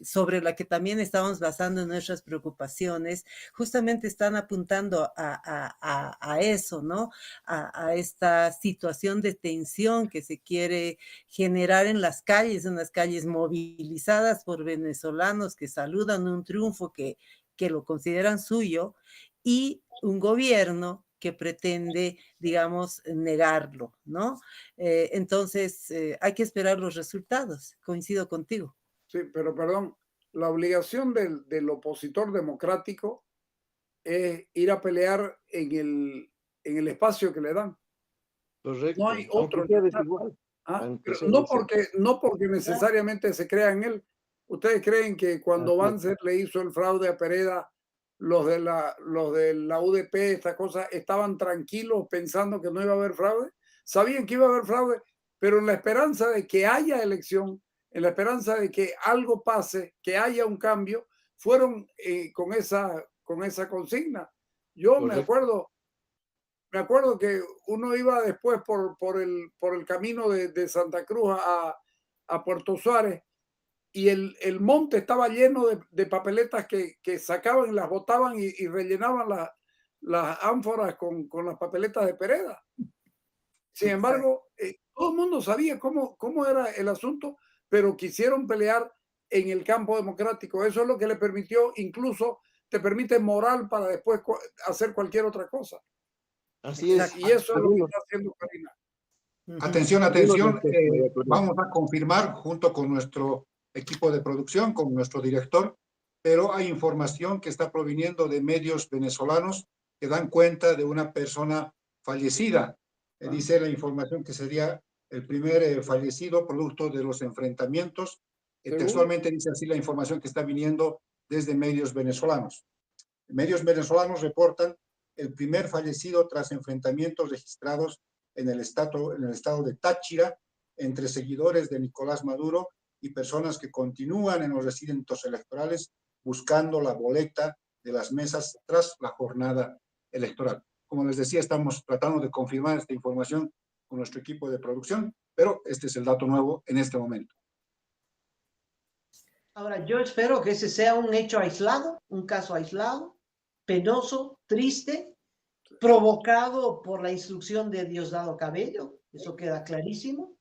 sobre la que también estamos basando nuestras preocupaciones, justamente están apuntando a eso, ¿no? A esta situación de tensión que se quiere generar en las calles, unas calles movilizadas por venezolanos que saludan un triunfo que lo consideran suyo, y un gobierno que pretende, digamos, negarlo, ¿no? Entonces, hay que esperar los resultados. Coincido contigo. Sí, pero perdón, la obligación del opositor democrático es ir a pelear en el espacio que le dan. Correcto. No hay otro. Aunque sea desigual. Pero no porque necesariamente se crea en él. ¿Ustedes creen que cuando Banzer le hizo el fraude a Pereda, los de la UDP, estas cosas, estaban tranquilos pensando que no iba a haber fraude? Sabían que iba a haber fraude, pero en la esperanza de que haya elección, en la esperanza de que algo pase, que haya un cambio, fueron con esa consigna. Yo me acuerdo que uno iba después por el camino de Santa Cruz a Puerto Suárez, y el monte estaba lleno de papeletas que sacaban y las botaban y rellenaban las ánforas con las papeletas de Pereda. Sin embargo, todo el mundo sabía cómo era el asunto, pero quisieron pelear en el campo democrático. Eso es lo que le permitió, incluso te permite moral para después hacer cualquier otra cosa. Así es. Y eso es lo que está haciendo Karina. Atención, atención. Vamos a confirmar junto con nuestro equipo de producción, con nuestro director, pero hay información que está proviniendo de medios venezolanos que dan cuenta de una persona fallecida. Dice la información que sería el primer fallecido producto de los enfrentamientos. Textualmente dice así la información que está viniendo desde medios venezolanos. Medios venezolanos reportan el primer fallecido tras enfrentamientos registrados en el estado de Táchira entre seguidores de Nicolás Maduro y personas que continúan en los recintos electorales buscando la boleta de las mesas tras la jornada electoral. Como les decía, estamos tratando de confirmar esta información con nuestro equipo de producción, pero este es el dato nuevo en este momento. Ahora, yo espero que ese sea un hecho aislado, un caso aislado, penoso, triste, provocado por la instrucción de Diosdado Cabello, eso queda clarísimo.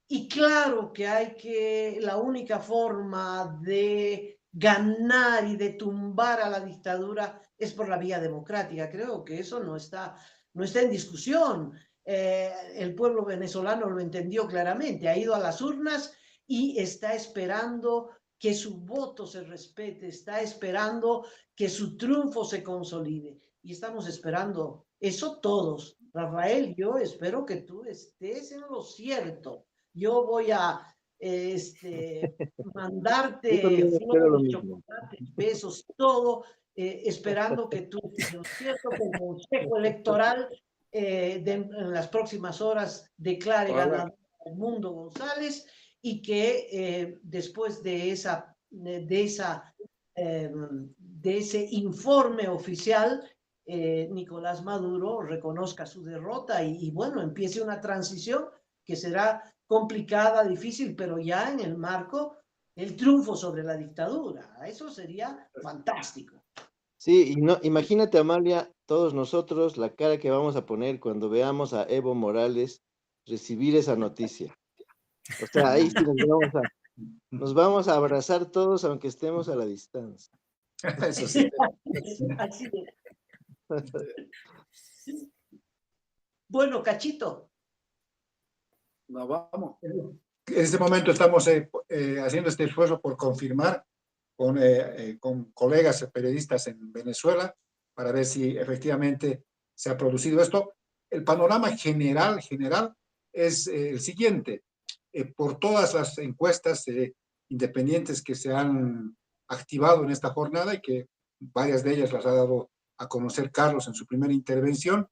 Y claro que la única forma de ganar y de tumbar a la dictadura es por la vía democrática. Creo que eso no está en discusión. El pueblo venezolano lo entendió claramente, ha ido a las urnas y está esperando que su voto se respete, está esperando que su triunfo se consolide. Y estamos esperando eso todos. Rafael, yo espero que tú estés en lo cierto. Yo voy a Yo mandarte también espero lo flores, mismo. chocolates, besos, todo, esperando que tú estés en lo cierto, que el Consejo Electoral en las próximas horas declare Ojalá. ganador a Edmundo González y que después de ese informe oficial, Nicolás Maduro reconozca su derrota y bueno, empiece una transición que será complicada, difícil, pero ya en el marco del triunfo sobre la dictadura. Eso sería fantástico. Sí, y no, imagínate, Amalia, todos nosotros, la cara que vamos a poner cuando veamos a Evo Morales recibir esa noticia. O sea, ahí sí nos vamos a abrazar todos, aunque estemos a la distancia. Eso sí. Así es. Bueno, Cachito. Nos vamos. En este momento estamos haciendo este esfuerzo por confirmar con colegas periodistas en Venezuela para ver si efectivamente se ha producido esto. El panorama general es el siguiente. Por todas las encuestas independientes que se han activado en esta jornada y que varias de ellas las ha dado a conocer Carlos en su primera intervención,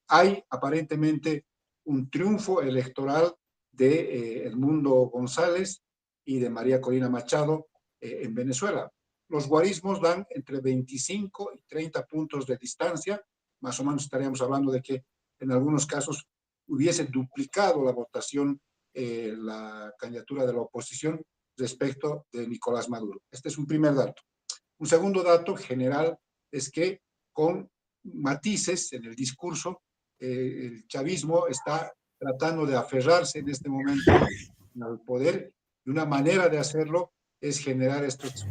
hay aparentemente un triunfo electoral de Edmundo González y de María Corina Machado en Venezuela. Los guarismos dan entre 25 y 30 puntos de distancia, más o menos estaríamos hablando de que en algunos casos hubiese duplicado la votación, la candidatura de la oposición respecto de Nicolás Maduro. Este es un primer dato. Un segundo dato general es que con matices en el discurso, el chavismo está tratando de aferrarse en este momento al poder y una manera de hacerlo es generar estos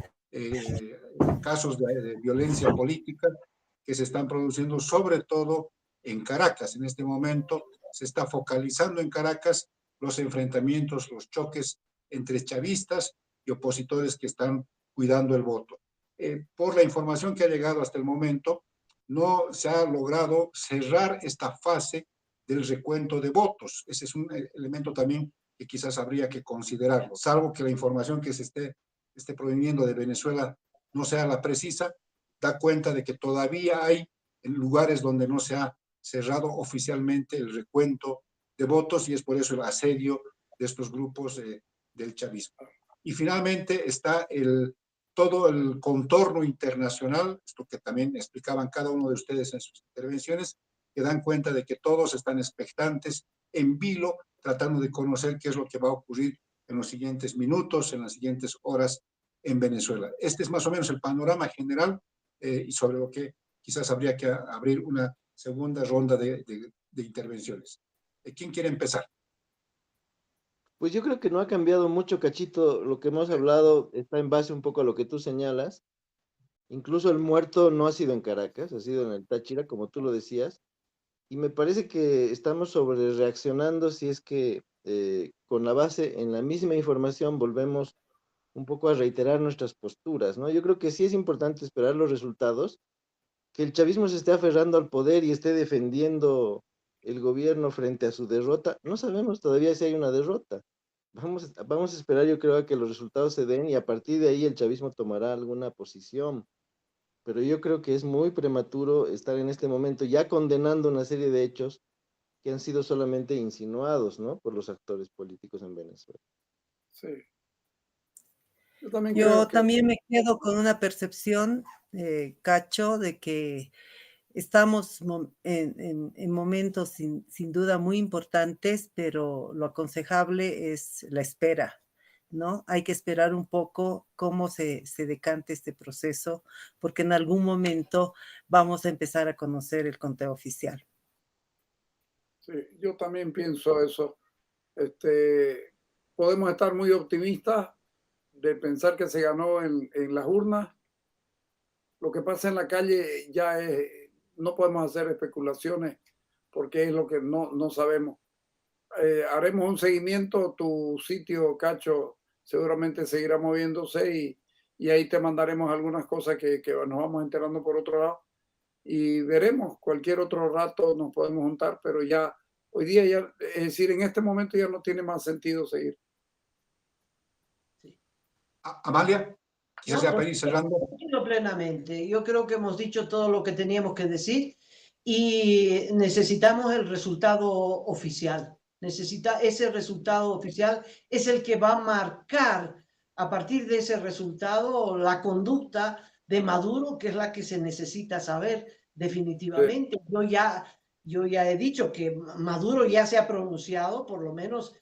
casos de violencia política que se están produciendo sobre todo en Caracas. En este momento se está focalizando en Caracas los enfrentamientos, los choques entre chavistas y opositores que están cuidando el voto. Por la información que ha llegado hasta el momento, no se ha logrado cerrar esta fase del recuento de votos. Ese es un elemento también que quizás habría que considerarlo, salvo que la información que se esté proveniendo de Venezuela no sea la precisa, da cuenta de que todavía hay en lugares donde no se ha cerrado oficialmente el recuento de votos y es por eso el asedio de estos grupos del chavismo. Y finalmente está todo el contorno internacional, esto que también explicaban cada uno de ustedes en sus intervenciones, que dan cuenta de que todos están expectantes, en vilo, tratando de conocer qué es lo que va a ocurrir en los siguientes minutos, en las siguientes horas en Venezuela. Este es más o menos el panorama general y sobre lo que quizás habría que abrir una segunda ronda de intervenciones. ¿Quién quiere empezar? Pues yo creo que no ha cambiado mucho, Cachito. Lo que hemos hablado está en base un poco a lo que tú señalas. Incluso el muerto no ha sido en Caracas, ha sido en el Táchira, como tú lo decías. Y me parece que estamos sobre reaccionando si es que con la base en la misma información volvemos un poco a reiterar nuestras posturas, ¿no? Yo creo que sí es importante esperar los resultados, que el chavismo se esté aferrando al poder y esté defendiendo el gobierno frente a su derrota. No sabemos todavía si hay una derrota. Vamos a esperar, yo creo, a que los resultados se den y a partir de ahí el chavismo tomará alguna posición. Pero yo creo que es muy prematuro estar en este momento ya condenando una serie de hechos que han sido solamente insinuados, ¿no? Por los actores políticos en Venezuela. Sí. Yo también Yo creo que también me quedo con una percepción, Cacho, de que estamos en momentos sin duda muy importantes, pero lo aconsejable es la espera, ¿no? Hay que esperar un poco cómo se decante este proceso, porque en algún momento vamos a empezar a conocer el conteo oficial. sí, yo también pienso eso. Podemos estar muy optimistas de pensar que se ganó en las urnas. Lo que pasa en la calle ya es, no podemos hacer especulaciones porque es lo que no sabemos. Haremos un seguimiento, tu sitio, Cacho, seguramente seguirá moviéndose y ahí te mandaremos algunas cosas que nos vamos enterando por otro lado y veremos, cualquier otro rato nos podemos juntar, pero ya hoy día ya, es decir, en este momento ya no tiene más sentido seguir. Amalia, quizás No, ya para ir cerrando. entiendo plenamente. Yo creo que hemos dicho todo lo que teníamos que decir y necesitamos el resultado oficial. Ese resultado oficial es el que va a marcar a partir de ese resultado la conducta de Maduro, que es la que se necesita saber definitivamente. Sí. Yo ya he dicho que Maduro ya se ha pronunciado, por lo menos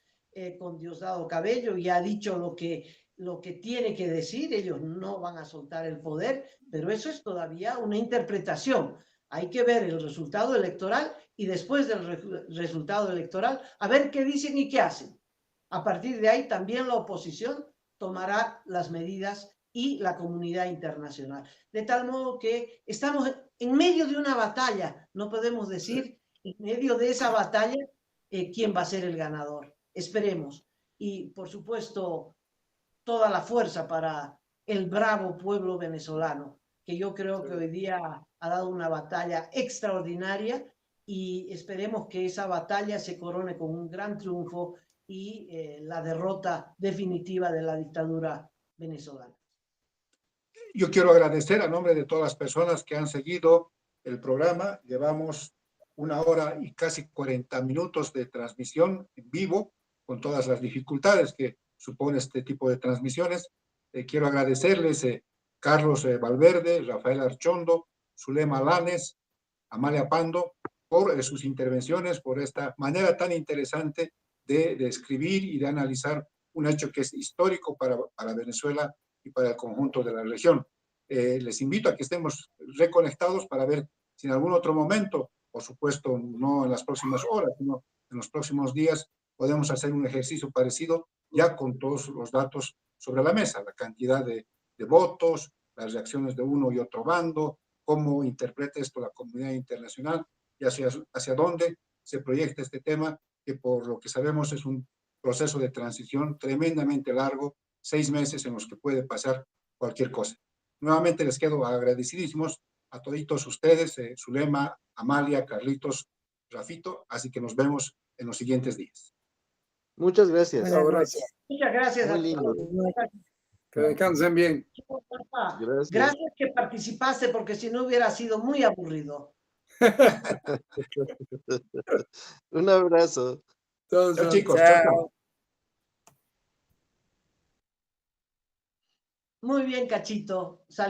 con Diosdado Cabello, ya ha dicho lo que tiene que decir. Ellos no van a soltar el poder, pero eso es todavía una interpretación. Hay que ver el resultado electoral y después del resultado electoral, a ver qué dicen y qué hacen. A partir de ahí también la oposición tomará las medidas y la comunidad internacional. De tal modo que estamos en medio de una batalla, no podemos decir en medio de esa batalla quién va a ser el ganador. Esperemos. Y por supuesto, toda la fuerza para el bravo pueblo venezolano, que yo creo que hoy día ha dado una batalla extraordinaria y esperemos que esa batalla se corone con un gran triunfo y la derrota definitiva de la dictadura venezolana. Yo quiero agradecer a nombre de todas las personas que han seguido el programa. Llevamos 1 hora y casi 40 minutos de transmisión en vivo, con todas las dificultades que supone este tipo de transmisiones. Quiero agradecerles Carlos Valverde, Rafael Archondo, Zulema Lanes, Amalia Pando, por sus intervenciones, por esta manera tan interesante de escribir y de analizar un hecho que es histórico para Venezuela y para el conjunto de la región. Les invito a que estemos reconectados para ver si en algún otro momento, por supuesto no en las próximas horas, sino en los próximos días, podemos hacer un ejercicio parecido ya con todos los datos sobre la mesa, la cantidad de votos, las reacciones de uno y otro bando, cómo interpreta esto la comunidad internacional y hacia dónde se proyecta este tema, que por lo que sabemos es un proceso de transición tremendamente largo, 6 meses en los que puede pasar cualquier cosa. Nuevamente les quedo agradecidísimos a toditos ustedes, Zulema, Amalia, Carlitos, Rafito, así que nos vemos en los siguientes días. Muchas gracias. Muchas gracias Muy a lindo. todos. Que descansen bien. Gracias que participaste, porque si no hubiera sido muy aburrido. Un abrazo. Chao, chicos. Chao. Muy bien, Cachito.